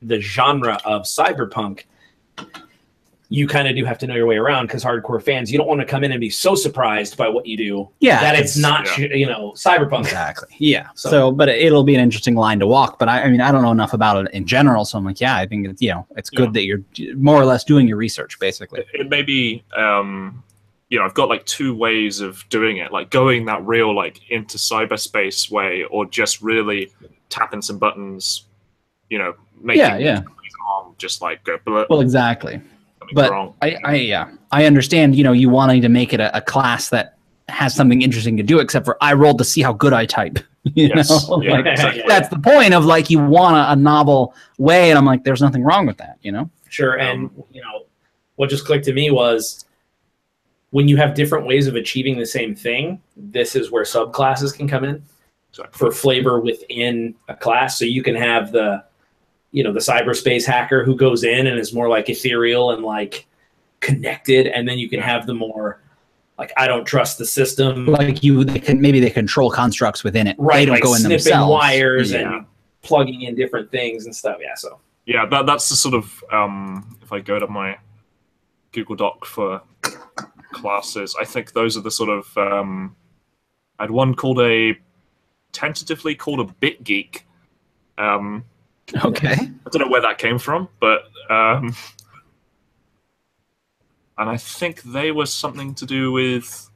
the genre of cyberpunk, you kind of do have to know your way around because hardcore fans, you don't want to come in and be so surprised by what you do that it's not, cyberpunk. Exactly. Yeah. So, but it'll be an interesting line to walk. But I mean, I don't know enough about it in general. So I'm like, I think it's, it's good that you're more or less doing your research, basically. It may be, I've got like two ways of doing it, like going that real, like into cyberspace way, or just really tapping some buttons, making arm just like go. Well, exactly. But I understand, you wanting to make it a class that has something interesting to do, except for I rolled to see how good I type. Exactly. That's the point of like, you want a novel way. And I'm like, there's nothing wrong with that, Sure. And, what just clicked to me was when you have different ways of achieving the same thing, this is where subclasses can come in for flavor within a class. So you can have the cyberspace hacker who goes in and is more like ethereal and like connected. And then you can have the more like, I don't trust the system. Like they control constructs within it. Right. They don't like go in snipping themselves. Wires and plugging in different things and stuff. Yeah. So, that's the sort of, if I go to my Google Doc for classes, I think those are the sort of, I had one tentatively called a bit geek. Okay. I don't know where that came from, but and I think they were something to do with,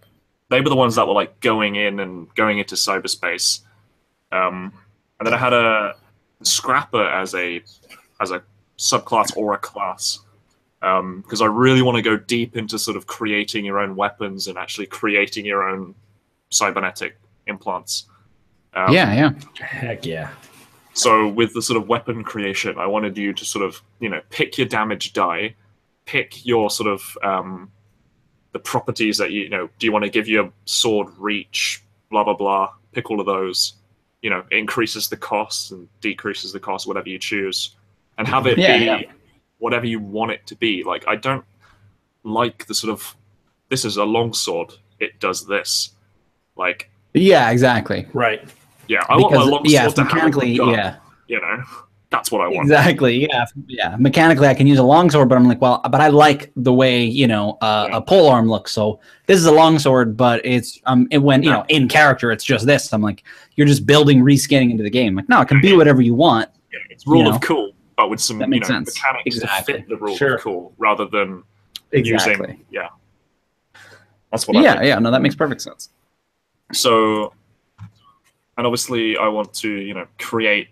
they were the ones that were like going in and going into cyberspace. And then I had a scrapper as a subclass or a class, because I really want to go deep into sort of creating your own weapons and actually creating your own cybernetic implants. Heck yeah. So with the sort of weapon creation, I wanted you to sort of, pick your damage die, pick your sort of the properties that do you want to give your sword reach, blah, blah, blah, pick all of those, it increases the cost and decreases the cost, whatever you choose, and have it be whatever you want it to be. Like, I don't like the sort of, this is a longsword, it does this. Like, yeah, exactly. Right. Yeah, I want my longsword to mechanically, have that's what I want. Exactly, yeah. Mechanically, I can use a longsword, but I'm like, well, but I like the way a polearm looks. So this is a longsword, but it's in character, it's just this. I'm like, you're just building reskinning into the game. Like, no, it can be whatever you want. Yeah, it's rule of cool, but with some mechanics to fit the rule of cool, rather than using. Yeah, that's what. No, that makes perfect sense. So. And obviously, I want to, create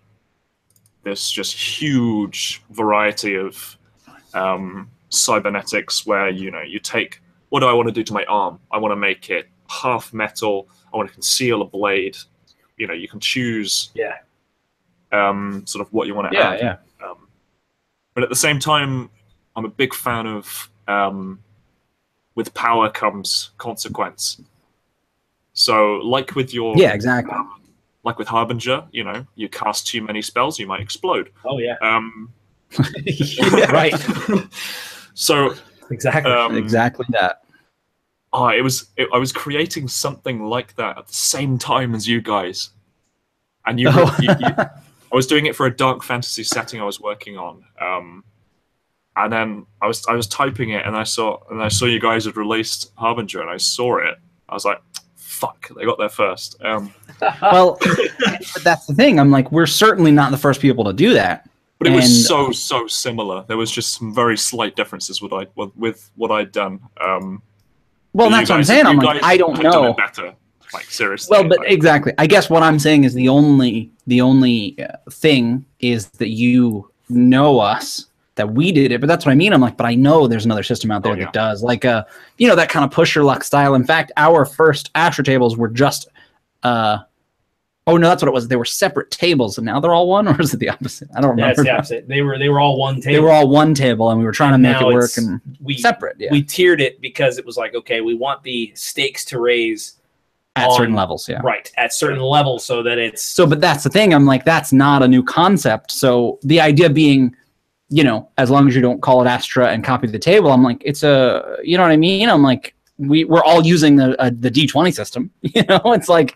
this just huge variety of cybernetics where, you take, what do I want to do to my arm? I want to make it half metal. I want to conceal a blade. You can choose sort of what you want to add. But at the same time, I'm a big fan of with power comes consequence. So like with your... Yeah, exactly. Like with Harbinger, you cast too many spells, you might explode. Oh, yeah. Right. So Exactly. Exactly that. I was creating something like that at the same time as you guys, and I was doing it for a dark fantasy setting I was working on. And then I was typing it, and I saw you guys had released Harbinger, and I saw it. I was like, "Fuck, they got there first." Well, but that's the thing. I'm like, we're certainly not the first people to do that. But it was so similar. There was just some very slight differences with what I'd done. Well, that's what I'm saying. I'm like, I don't know. Done it better. Like, seriously. Well, but exactly. I guess what I'm saying is the only thing is that you know us, that we did it. But that's what I mean. I'm like, but I know there's another system out there that does, like, that kind of push your luck style. In fact, our first Asher tables were just, oh no, that's what it was. They were separate tables, and now they're all one, or is it the opposite? I don't remember. That's the opposite. They were all one table. They were all one table, and we were trying to make it work and separate. Yeah. We tiered it because it was like, okay, we want the stakes to raise at certain levels. Yeah, right, at certain levels, so that it's But that's the thing. I'm like, that's not a new concept. So the idea being, as long as you don't call it Astra and copy the table, I'm like, it's a, you know what I mean? I'm like, we're all using the D20 system. It's like.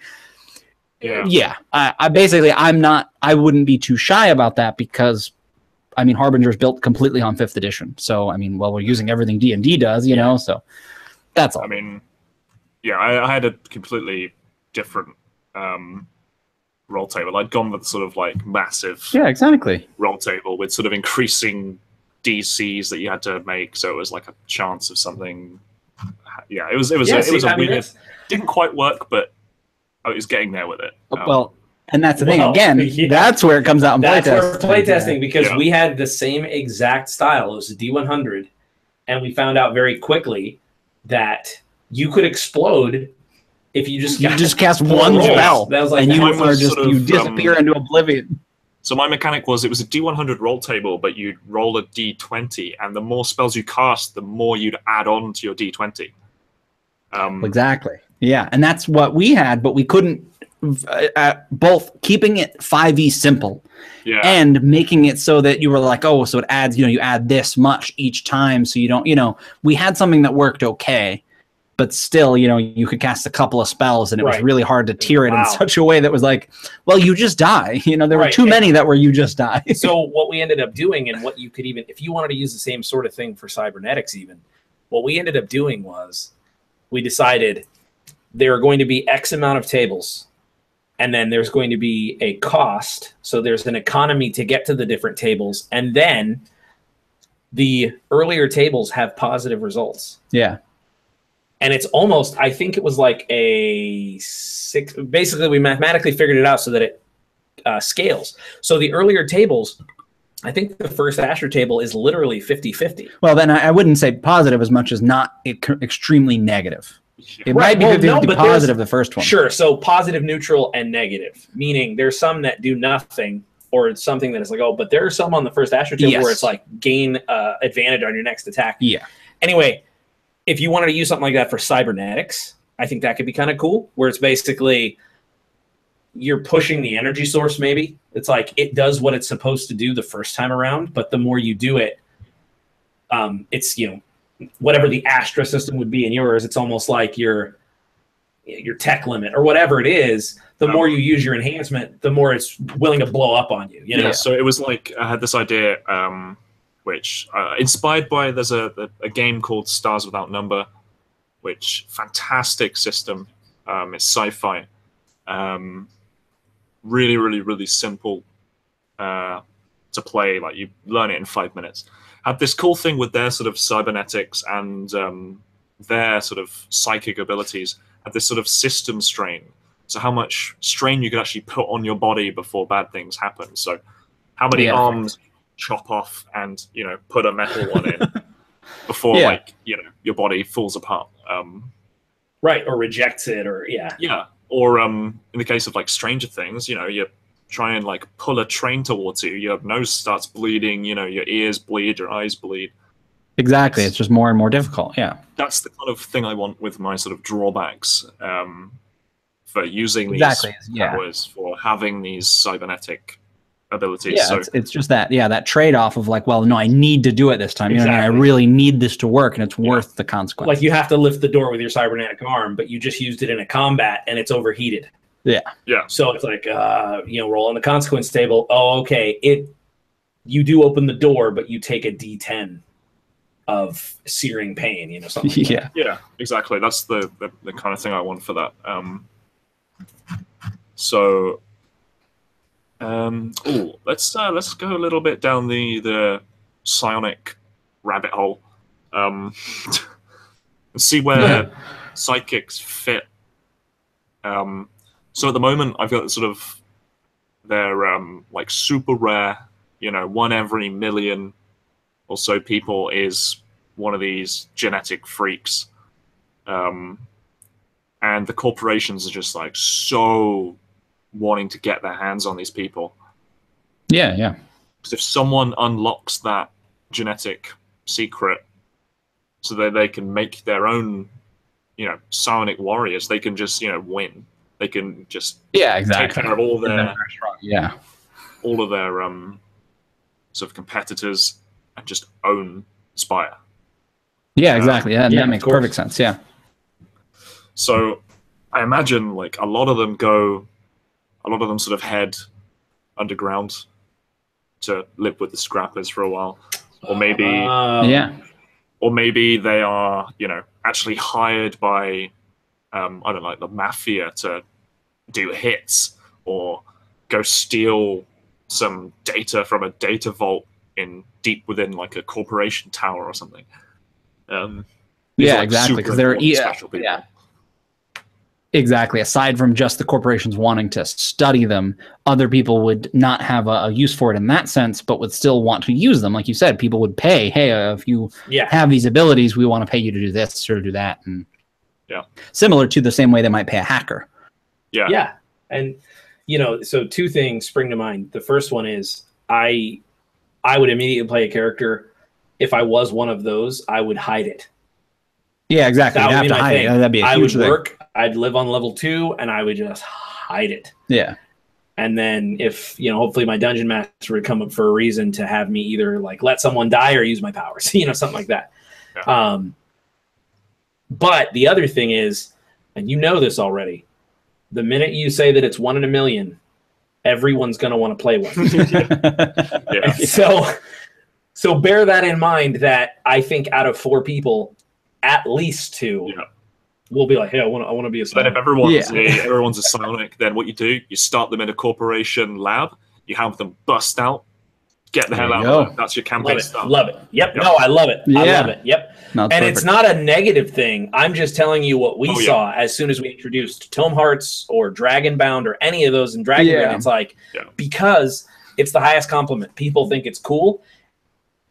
Yeah. I basically, I wouldn't be too shy about that because, I mean, Harbinger's built completely on 5th edition. So, I mean, we're using everything D&D does, you know, so that's all. I mean, yeah, I had a completely different roll table. I'd gone with sort of like massive exactly roll table with sort of increasing DCs that you had to make. So it was like a chance of something. Yeah, it was a weird, didn't quite work, but I was getting there with it. Well, and that's the thing. Again, that's where it comes out in playtesting. That's where playtesting, because we had the same exact style. It was a D100, and we found out very quickly that you could explode if you just cast one spell. That was like, and you disappear into oblivion. So my mechanic was, it was a D100 roll table, but you'd roll a D20, and the more spells you cast, the more you'd add on to your D20. Exactly. Yeah, and that's what we had, but we couldn't both keeping it 5e simple and making it so that you were like, oh, so it adds, you add this much each time, so you don't, we had something that worked okay, but still, you could cast a couple of spells, and it was really hard to tier it in such a way that was like, well, you just die. There were too many that were you just die. So what we ended up doing, and what you could even, if you wanted to use the same sort of thing for cybernetics even, what we ended up doing was we decided there are going to be X amount of tables, and then there's going to be a cost. So there's an economy to get to the different tables, and then the earlier tables have positive results. Yeah. And it's almost, I think it was like a 6. Basically, we mathematically figured it out so that it scales. So the earlier tables, I think the first Asher table is literally 50-50. Well, then I wouldn't say positive as much as not extremely negative. It might be 50 positive, the first one. Sure, so positive, neutral, and negative, meaning there's some that do nothing, or something that is like, oh, but there are some on the first Asher table where it's like gain advantage on your next attack. Yeah. Anyway, if you wanted to use something like that for cybernetics, I think that could be kind of cool, where it's basically you're pushing the energy source maybe. It's like it does what it's supposed to do the first time around, but the more you do it, it's, whatever the Astra system would be in yours, it's almost like your tech limit or whatever it is. The more you use your enhancement, the more it's willing to blow up on you. Yeah, so it was like I had this idea, which inspired by, there's a game called Stars Without Number, which fantastic system. It's sci-fi, really, really, really simple to play. Like you learn it in 5 minutes. Had this cool thing with their sort of cybernetics and their sort of psychic abilities. Had this sort of system strain. So how much strain you could actually put on your body before bad things happen. So how many arms chop off and put a metal one in before your body falls apart. Right, or rejects it, or or in the case of like Stranger Things, you try and like pull a train towards you, your nose starts bleeding, your ears bleed, your eyes bleed. Exactly, it's just more and more difficult. Yeah, that's the kind of thing I want with my sort of drawbacks for using these powers, for having these cybernetic abilities. Yeah, so it's just that trade-off of like, well, no, I need to do it this time. You know what I mean? I Exactly. really need this to work, and it's worth the consequence. Like you have to lift the door with your cybernetic arm, but you just used it in a combat and it's overheated. Yeah. So it's like, roll on the consequence table. Oh, okay. You do open the door, but you take a D10 of searing pain, something like that. Yeah, exactly. That's the kind of thing I want for that. Let's go a little bit down the psionic rabbit hole, and see where psychics fit. So at the moment, I've got sort of they're like super rare. One every million or so people is one of these genetic freaks, and the corporations are just like so wanting to get their hands on these people. Yeah. Because if someone unlocks that genetic secret, so that they can make their own, psionic warriors, they can just win. They can just exactly take care of all their all of their sort of competitors and just own Spire. Yeah, exactly. Yeah, that makes of course. perfect sense. Yeah. So I imagine like a lot of them sort of head underground to live with the scrappers for a while, or maybe or maybe they are actually hired by I don't know, like the mafia to do hits or go steal some data from a data vault in deep within like a corporation tower or something. Exactly, because they're special people. Yeah. Exactly. Aside from just the corporations wanting to study them, other people would not have a use for it in that sense, but would still want to use them. Like you said, people would pay, hey, if you have these abilities, we want to pay you to do this or do that. And similar to the same way they might pay a hacker. Yeah. And, so two things spring to mind. The first one is I would immediately play a character. If I was one of those, I would hide it. Yeah, exactly. That would be my thing. That'd be a huge thing. I'd live on level 2 and I would just hide it. Yeah. And then if, hopefully my dungeon master would come up for a reason to have me either like let someone die or use my powers, something like that. Yeah. But the other thing is, and this already, the minute you say that it's 1 in a million, everyone's going to want to play one. So bear that in mind that I think out of 4 people, at least 2 will be like, hey, I want to be a psionic. But if everyone's a psionic, then what you do, you start them in a corporation lab, you have them bust out, get the hell out of there. That's your campaign start. Love it. Yep. No, I love it. I love it. Yep. No, and it's not a negative thing. I'm just telling you what we saw as soon as we introduced Tome Hearts or Dragonbound or any of those in Dragonbound. It's like, because it's the highest compliment. People think it's cool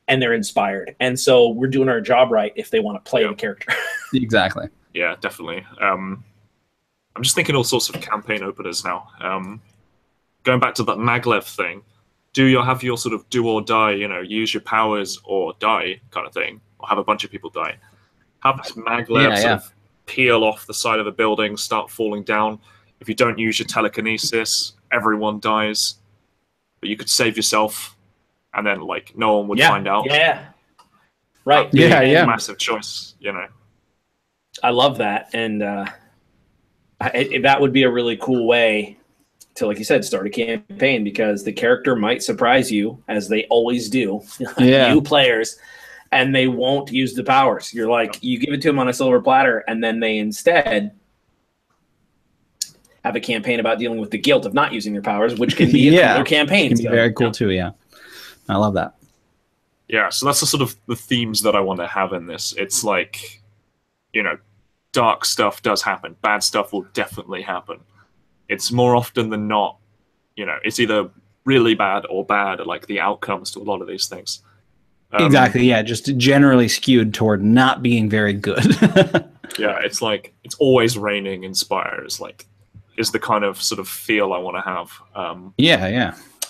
and they're inspired. And so we're doing our job right if they want to play the character. Exactly. Yeah, definitely. I'm just thinking all sorts of campaign openers now. Going back to that maglev thing, have your sort of do or die, use your powers or die kind of thing, or have a bunch of people die. Have this maglev sort of peel off the side of the building, start falling down. If you don't use your telekinesis, everyone dies. But you could save yourself, and then like no one would find out. Yeah. Right. Massive choice, I love that, and that would be a really cool way to, like you said, start a campaign, because the character might surprise you, as they always do, new players, and they won't use the powers. You're like, you give it to them on a silver platter, and then they instead have a campaign about dealing with the guilt of not using their powers, which can be a cooler campaign. It can be very cool too, I love that. Yeah, so that's the sort of the themes that I want to have in this. It's like, dark stuff does happen. Bad stuff will definitely happen. It's more often than not, it's either really bad or bad, like the outcomes to a lot of these things. Exactly, just generally skewed toward not being very good. It's like, it's always raining in Spire. It's like, is the kind of sort of feel I want to have.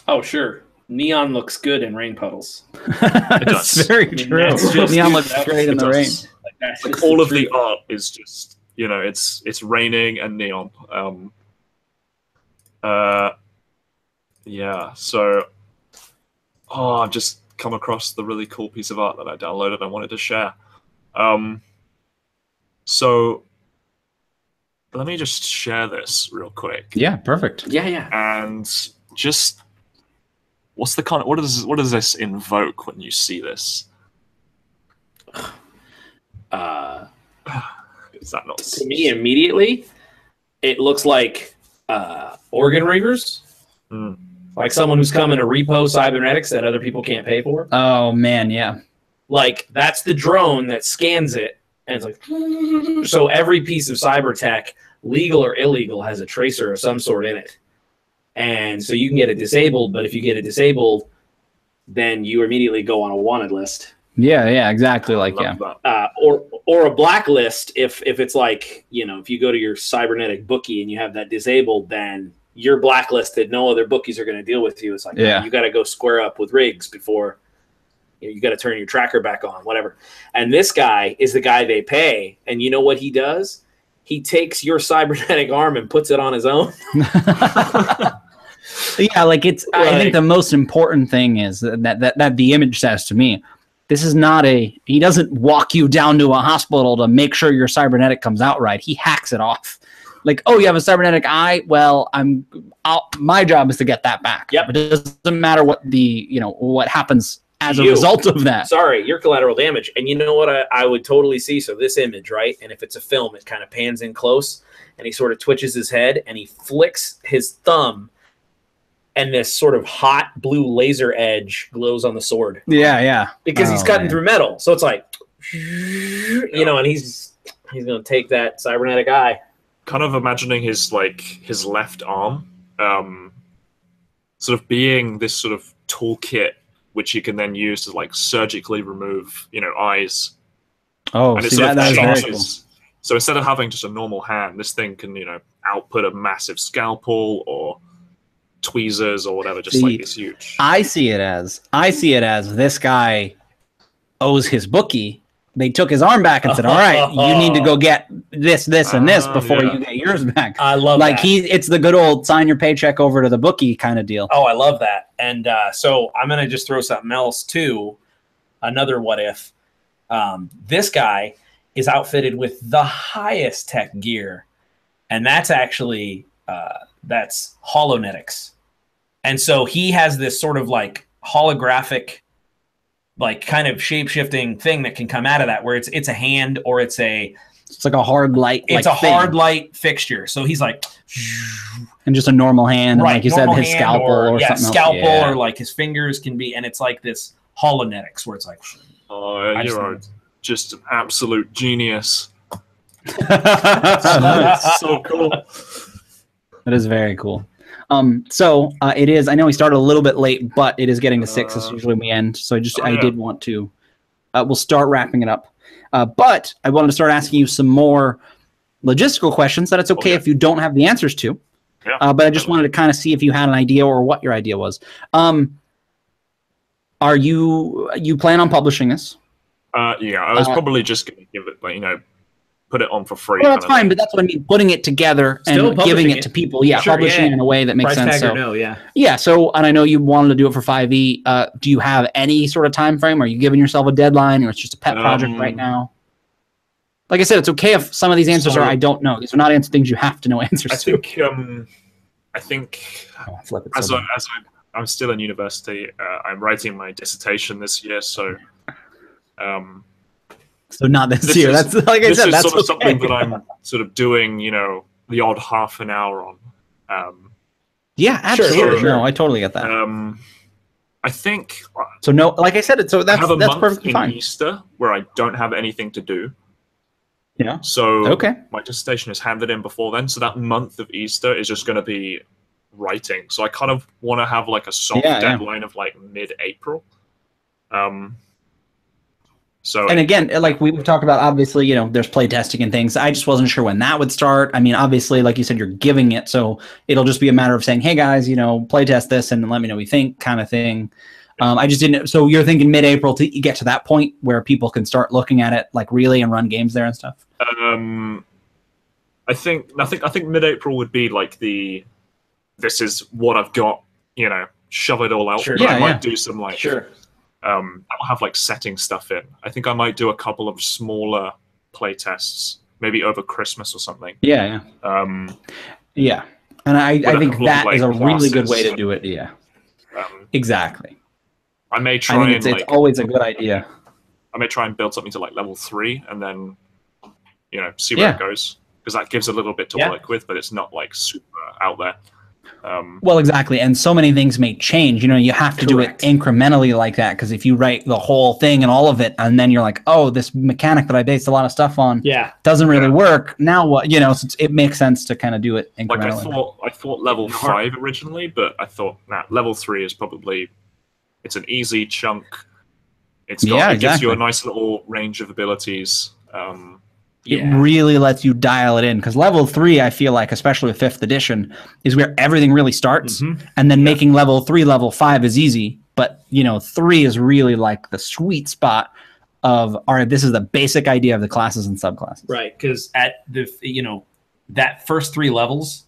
Oh, sure. Neon looks good in rain puddles. It does. That's very true. Neon looks great in the rain. Like all of the art is just, it's raining and neon. So Oh, I've just come across the really cool piece of art that I downloaded. I wanted to share. So let me just share this real quick. Yeah, perfect. Yeah. And just what's the kind of what does this invoke when you see this? Is that not To me immediately? It looks like organ reavers, like someone who's coming to repo cybernetics that other people can't pay for. Oh man, yeah. Like that's the drone that scans it, and it's like so every piece of cyber tech, legal or illegal, has a tracer of some sort in it, and so you can get it disabled. But if you get it disabled, then you immediately go on a wanted list. Yeah, exactly. Like or a blacklist if it's like, you know, if you go to your cybernetic bookie and you have that disabled, then you're blacklisted. No other bookies are going to deal with you. It's like, you got to go square up with rigs before you got to turn your tracker back on, whatever. And this guy is the guy they pay. And you know what he does? He takes your cybernetic arm and puts it on his own. Yeah, like it's. Right. I think the most important thing is that the image says to me, this is not he doesn't walk you down to a hospital to make sure your cybernetic comes out right. He hacks it off. Like, oh, you have a cybernetic eye? Well, my job is to get that back. Yep. It doesn't matter what happens as a result of that. Sorry, you're collateral damage. And you know what I would totally see? So this image, right? And if it's a film, it kind of pans in close and he sort of twitches his head and he flicks his thumb and this sort of hot blue laser edge glows on the sword. Yeah. Because he's cutting through metal. So it's like, you know, and he's going to take that cybernetic eye. Kind of imagining his left arm sort of being this sort of toolkit which you can then use to like surgically remove, eyes. Oh, and see, that is very cool. So instead of having just a normal hand, this thing can, output a massive scalpel or tweezers or whatever, just like it's huge. I see it as this guy owes his bookie. They took his arm back and said, all right, you need to go get this, and this before you get yours back. I love that. It's the good old sign your paycheck over to the bookie kind of deal. Oh, I love that. And so I'm going to just throw something else too. Another what if. This guy is outfitted with the highest tech gear. And that's actually, that's holonetics. And so he has this sort of like holographic, like kind of shape-shifting thing that can come out of that, where it's a hand or it's like a hard light. It's a hard light fixture. So he's like, and just a normal hand, right, like you said, his scalpel or something. Scalpel or like his fingers can be, and it's like this holonetics where it's like, you're just an absolute genius. That's so cool. That is very cool. So it is. I know we started a little bit late, but it is getting to 6. That's usually we end. So I did want to. We'll start wrapping it up. But I wanted to start asking you some more logistical questions that it's okay if you don't have the answers to. Yeah. But I just wanted to kind of see if you had an idea or what your idea was. Are you plan on publishing this? Yeah, I was probably just going to give it, put it on for free. Well, that's fine, but that's what I mean. Putting it together and giving it to people. Yeah, sure, publishing it in a way that makes sense. Yeah. So, and I know you wanted to do it for 5e. Do you have any sort of time frame? Are you giving yourself a deadline, or it's just a pet project right now? Like I said, it's okay if some of these answers are I don't know. These are not things you have to know answers to. I think I'm still in university. I'm writing my dissertation this year, so. So not this year. That's like I said. That's sort of something that I'm sort of doing. The odd half an hour on. Yeah, absolutely. Sure. No, I totally get that. I think. So no, like I said, that's perfectly fine. Easter where I don't have anything to do. Yeah. So my dissertation is handed in before then. So that month of Easter is just going to be writing. So I kind of want to have like a soft deadline of like mid-April. So, and again, like we've talked about, obviously, there's play testing and things. I just wasn't sure when that would start. I mean, obviously, like you said, you're giving it, so it'll just be a matter of saying, "Hey guys, play test this and let me know what you think," kind of thing. I just didn't. So you're thinking mid-April to get to that point where people can start looking at it, like really, and run games there and stuff. I think mid-April would be like this is what I've got, shove it all out. Sure. But Yeah, I might yeah. do some like Sure. I'll have like setting stuff in. I think I might do a couple of smaller play tests, maybe over Christmas or something. Yeah, yeah. And I With a think couple of, that like, is a really good classes. way to do it. Yeah, exactly. I may I try think and it's always a good idea. I may try and build something to like level 3 and then, see where it goes, because that gives a little bit to work with, but it's not like super out there. Well, exactly. And so many things may change. You have to do it incrementally like that, because if you write the whole thing and all of it, and then you're like, oh, this mechanic that I based a lot of stuff on doesn't really work. Now what? So it makes sense to kind of do it incrementally. Like I thought level 5 originally, but I thought level 3 is probably, it's an easy chunk. It gives you a nice little range of abilities. It really lets you dial it in, because level 3, I feel like, especially with 5th edition, is where everything really starts, and then making level 3 level 5 is easy, but 3 is really like the sweet spot of, all right, this is the basic idea of the classes and subclasses. Right, because at the that first 3 levels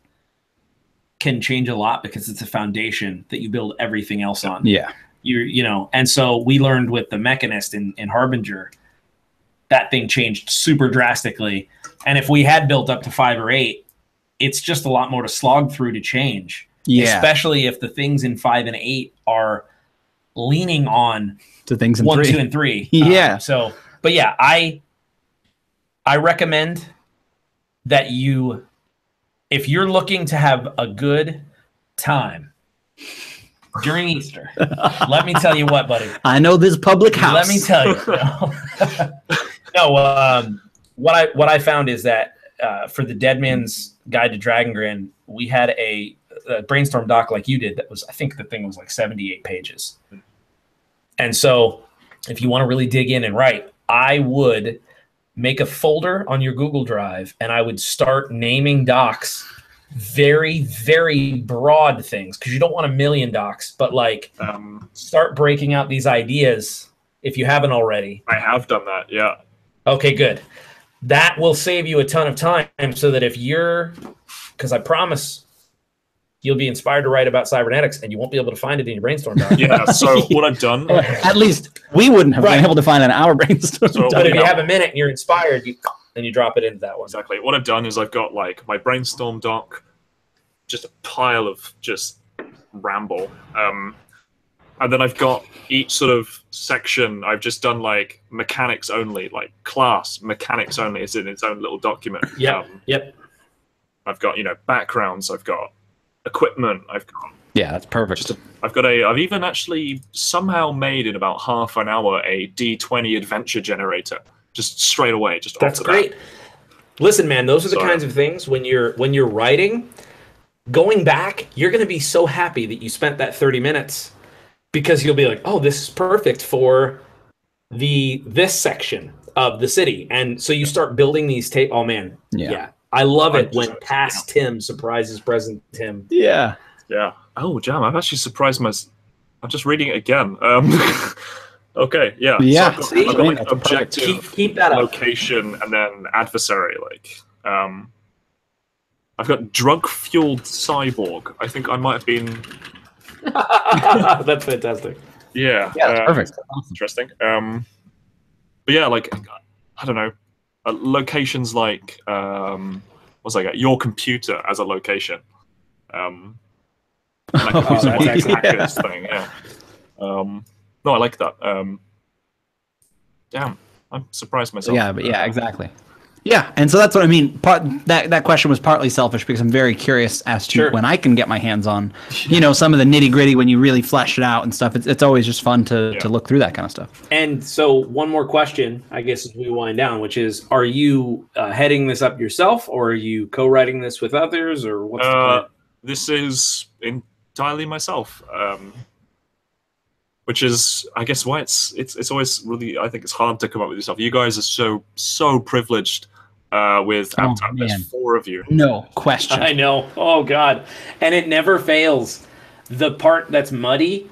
can change a lot, because it's a foundation that you build everything else on. And so we learned with the Mechanist in Harbinger, that thing changed super drastically. And if we had built up to 5 or 8, it's just a lot more to slog through to change. Especially if the things in 5 and 8 are leaning on to things in 1, 3. 2, and 3. But yeah, I recommend that if you're looking to have a good time during Easter, let me tell you what, buddy. I know this public house. Let me tell you. What I found is that for the Dead Man's Guide to Dragongrin, we had a brainstorm doc like you did. That was, I think the thing was like 78 pages. And so if you want to really dig in and write, I would make a folder on your Google Drive, and I would start naming docs very, very broad things, because you don't want a million docs, but like start breaking out these ideas if you haven't already. I have done that, yeah. Okay, good. That will save you a ton of time, so that because I promise you'll be inspired to write about cybernetics, and you won't be able to find it in your brainstorm doc. Yeah, so what I've done... At least we wouldn't have been able to find it in our brainstorm. But if you have a minute and you're inspired, you drop it into that one. Exactly. What I've done is I've got like my brainstorm doc, just a pile of just ramble. And then I've got each sort of section, I've just done like mechanics only, like class mechanics only is in its own little document. Yep. I've got, backgrounds, I've got equipment, I've got... Yeah, that's perfect. I've even actually somehow made in about half an hour a D20 adventure generator, just straight away. That's great. Listen, man, those are the kinds of things when you're writing, going back, you're going to be so happy that you spent that 30 minutes, because you'll be like, oh, this is perfect for this section of the city. And so you start building these oh man. Yeah. I love it when past Tim surprises present Tim. Yeah. Yeah. Oh, damn, I've actually surprised myself. I'm just reading it again. Okay, yeah. Yeah. So I've got like objective, keep that location, and then adversary. Like, I've got drug-fueled cyborg. I think I might have been... That's fantastic. Yeah. Yeah, that's perfect. That's interesting. But yeah, like, I don't know. Locations like, what's that? Your computer as a location. And I could use it like a hackers thing, yeah. No, I like that. Damn, I'm surprised myself. Yeah, but yeah, exactly. Yeah, and so that's what I mean. That question was partly selfish, because I'm very curious as to when I can get my hands on, some of the nitty gritty when you really flesh it out and stuff. It's always just fun to look through that kind of stuff. And so one more question, I guess, as we wind down, which is, are you heading this up yourself, or are you co-writing this with others, or what's the plan? This is entirely myself. Which is, I guess, why it's always really, I think it's hard to come up with yourself. You guys are so privileged with Avatar. There's 4 of you. No question. I know. Oh, God. And it never fails. The part that's muddy,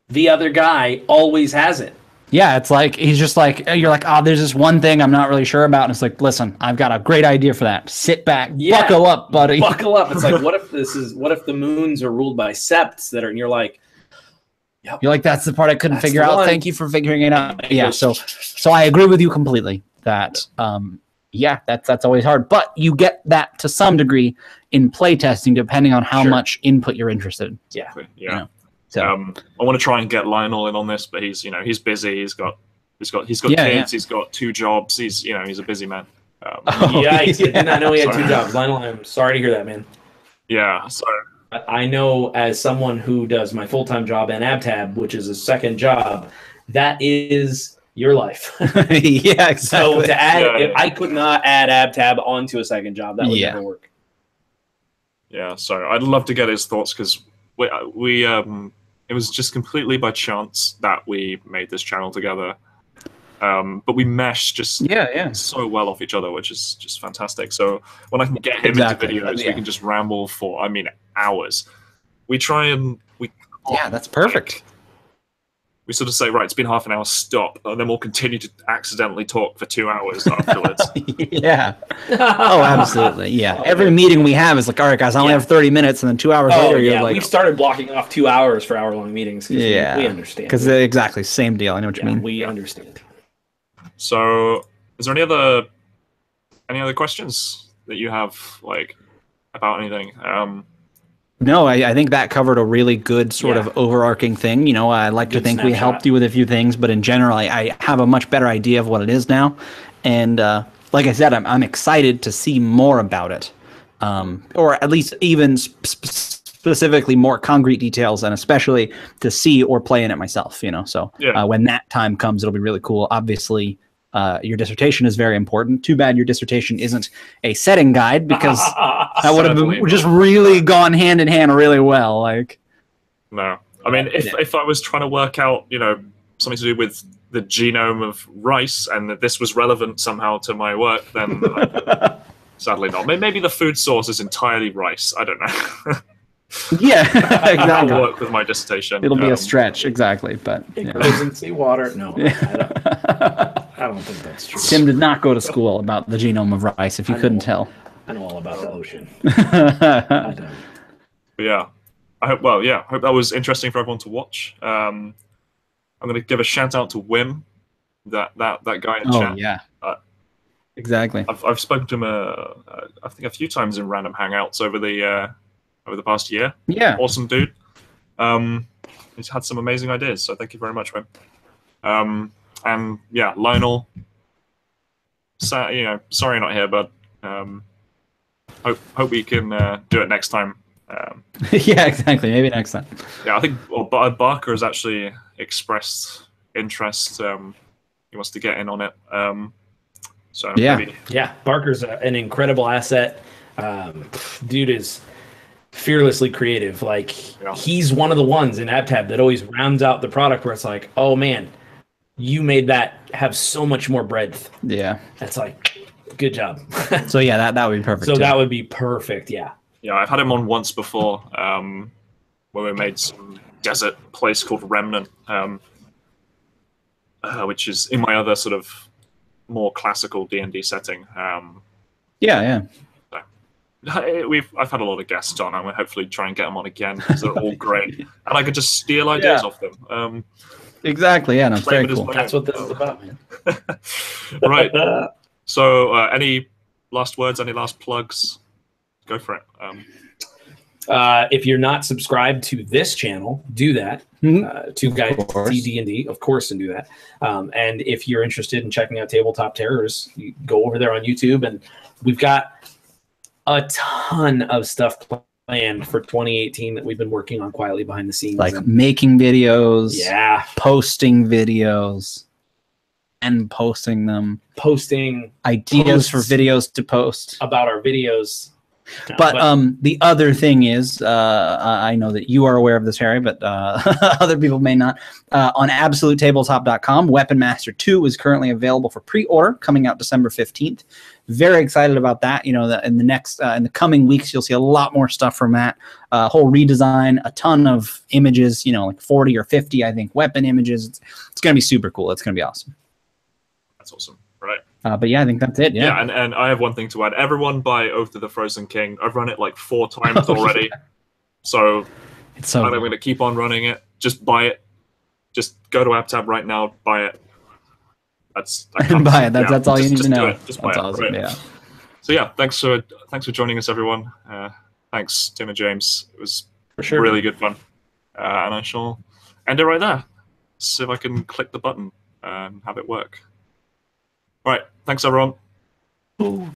the other guy always has it. Yeah, it's like, he's just like, you're like, oh, there's this one thing I'm not really sure about. And it's like, listen, I've got a great idea for that. Sit back. Yeah. Buckle up, buddy. Buckle up. It's like, what if the moons are ruled by septs and you're like, Yep. You're like, that's the part I couldn't figure out. Thank you for figuring it out. Yeah, so I agree with you completely that that's always hard. But you get that to some degree in playtesting, depending on how much input you're interested in. Yeah. You know? So I want to try and get Lionel in on this, but he's busy. He's got kids. He's got 2 jobs. He's a busy man. I did not know he had 2 jobs. Lionel, I'm sorry to hear that, man. Yeah. So I know, as someone who does my full-time job and AbTab, which is a second job, that is your life. Yeah, exactly. So to add, I could not add AbTab onto a second job. That would never work. Yeah. So I'd love to get his thoughts, because we it was just completely by chance that we made this channel together. But we mesh just so well off each other, which is just fantastic. So when I can get him into videos, we can just ramble for, hours. We try and that's perfect. We sort of say, right, it's been half an hour, stop, and then we'll continue to accidentally talk for 2 hours afterwards. Yeah. Oh, absolutely. Yeah. Every meeting we have is like, all right, guys, I only have 30 minutes, and then 2 hours later, you're like, we've started blocking off 2 hours for hour-long meetings. We understand. Because exactly, same deal. I know what you mean. We understand. So, is there any other questions that you have, like, about anything? No, I think that covered a really good sort of overarching thing. You know, I like to think we helped you with a few things, but in general, I have a much better idea of what it is now. And like I said, I'm excited to see more about it, or at least even specifically more concrete details, and especially to see or play in it myself. You know, so when that time comes, it'll be really cool. Obviously, your dissertation is very important. Too bad your dissertation isn't a setting guide, because that would have just really gone hand in hand really well. Like, no, I mean, if I was trying to work out, something to do with the genome of rice, and that this was relevant somehow to my work, then sadly not. Maybe the food source is entirely rice. I don't know. Yeah, exactly. That'll work with my dissertation. It'll be a stretch, exactly, but it goes in seawater. No, I don't think that's true. Tim did not go to school about the genome of rice, if you couldn't tell. I know all about the ocean. I don't. Yeah, I hope that was interesting for everyone to watch. I'm going to give a shout out to Wim, that guy in chat. Oh yeah, exactly. I've spoken to him I think a few times in random hangouts over the past year. Yeah, awesome dude. He's had some amazing ideas, so thank you very much, Wim. And yeah, Lionel. Sorry you're not here, but hope we can do it next time. Yeah, exactly. Maybe next time. Yeah, I think Barker has actually expressed interest. He wants to get in on it. So maybe. Yeah, Barker's an incredible asset. Dude is fearlessly creative. Like, he's one of the ones in AbTab that always rounds out the product where it's like, oh man, you made that have so much more breadth. Yeah, that's like, good job. So yeah, that would be perfect. So that would be perfect. Yeah. Yeah, I've had him on once before, where we made some desert place called Remnant, which is in my other sort of more classical D&D setting. Yeah. I've had a lot of guests on, and we'll hopefully try and get them on again, because they're all great, and I could just steal ideas off them. Exactly. Yeah, no, it's very cool. That's what this is about, man. Right. So, any last words? Any last plugs? Go for it. If you're not subscribed to this channel, do that. Two Guys D&D, of course, and do that. And if you're interested in checking out Tabletop Terrors, you go over there on YouTube, and we've got a ton of stuff planned for 2018 that we've been working on quietly behind the scenes. Like making videos, posting videos, and posting them. Posting ideas for videos to post. About our videos. But the other thing is, I know that you are aware of this, Harry, but other people may not. On AbsoluteTabletop.com, Weapon Master 2 is currently available for pre-order, coming out December 15th. Very excited about that. You know, in the coming weeks, you'll see a lot more stuff from that. Whole redesign, a ton of images. You know, like 40 or 50, I think, weapon images. It's going to be super cool. It's going to be awesome. That's awesome. Right. But yeah, I think that's it. Yeah, and I have one thing to add. Everyone buy Oath of the Frozen King. I've run it like 4 times already. So I'm going to keep on running it. Just buy it. just go to AppTab right now, buy it. That's buy it. That's all you need to know. Just buy that's it. awesome. Right. Yeah. So yeah, thanks for joining us, everyone. Thanks, Tim and James. It was For sure. really good fun. And I shall end it right there. See if I can click the button and have it work. All right. Thanks, everyone. Ooh.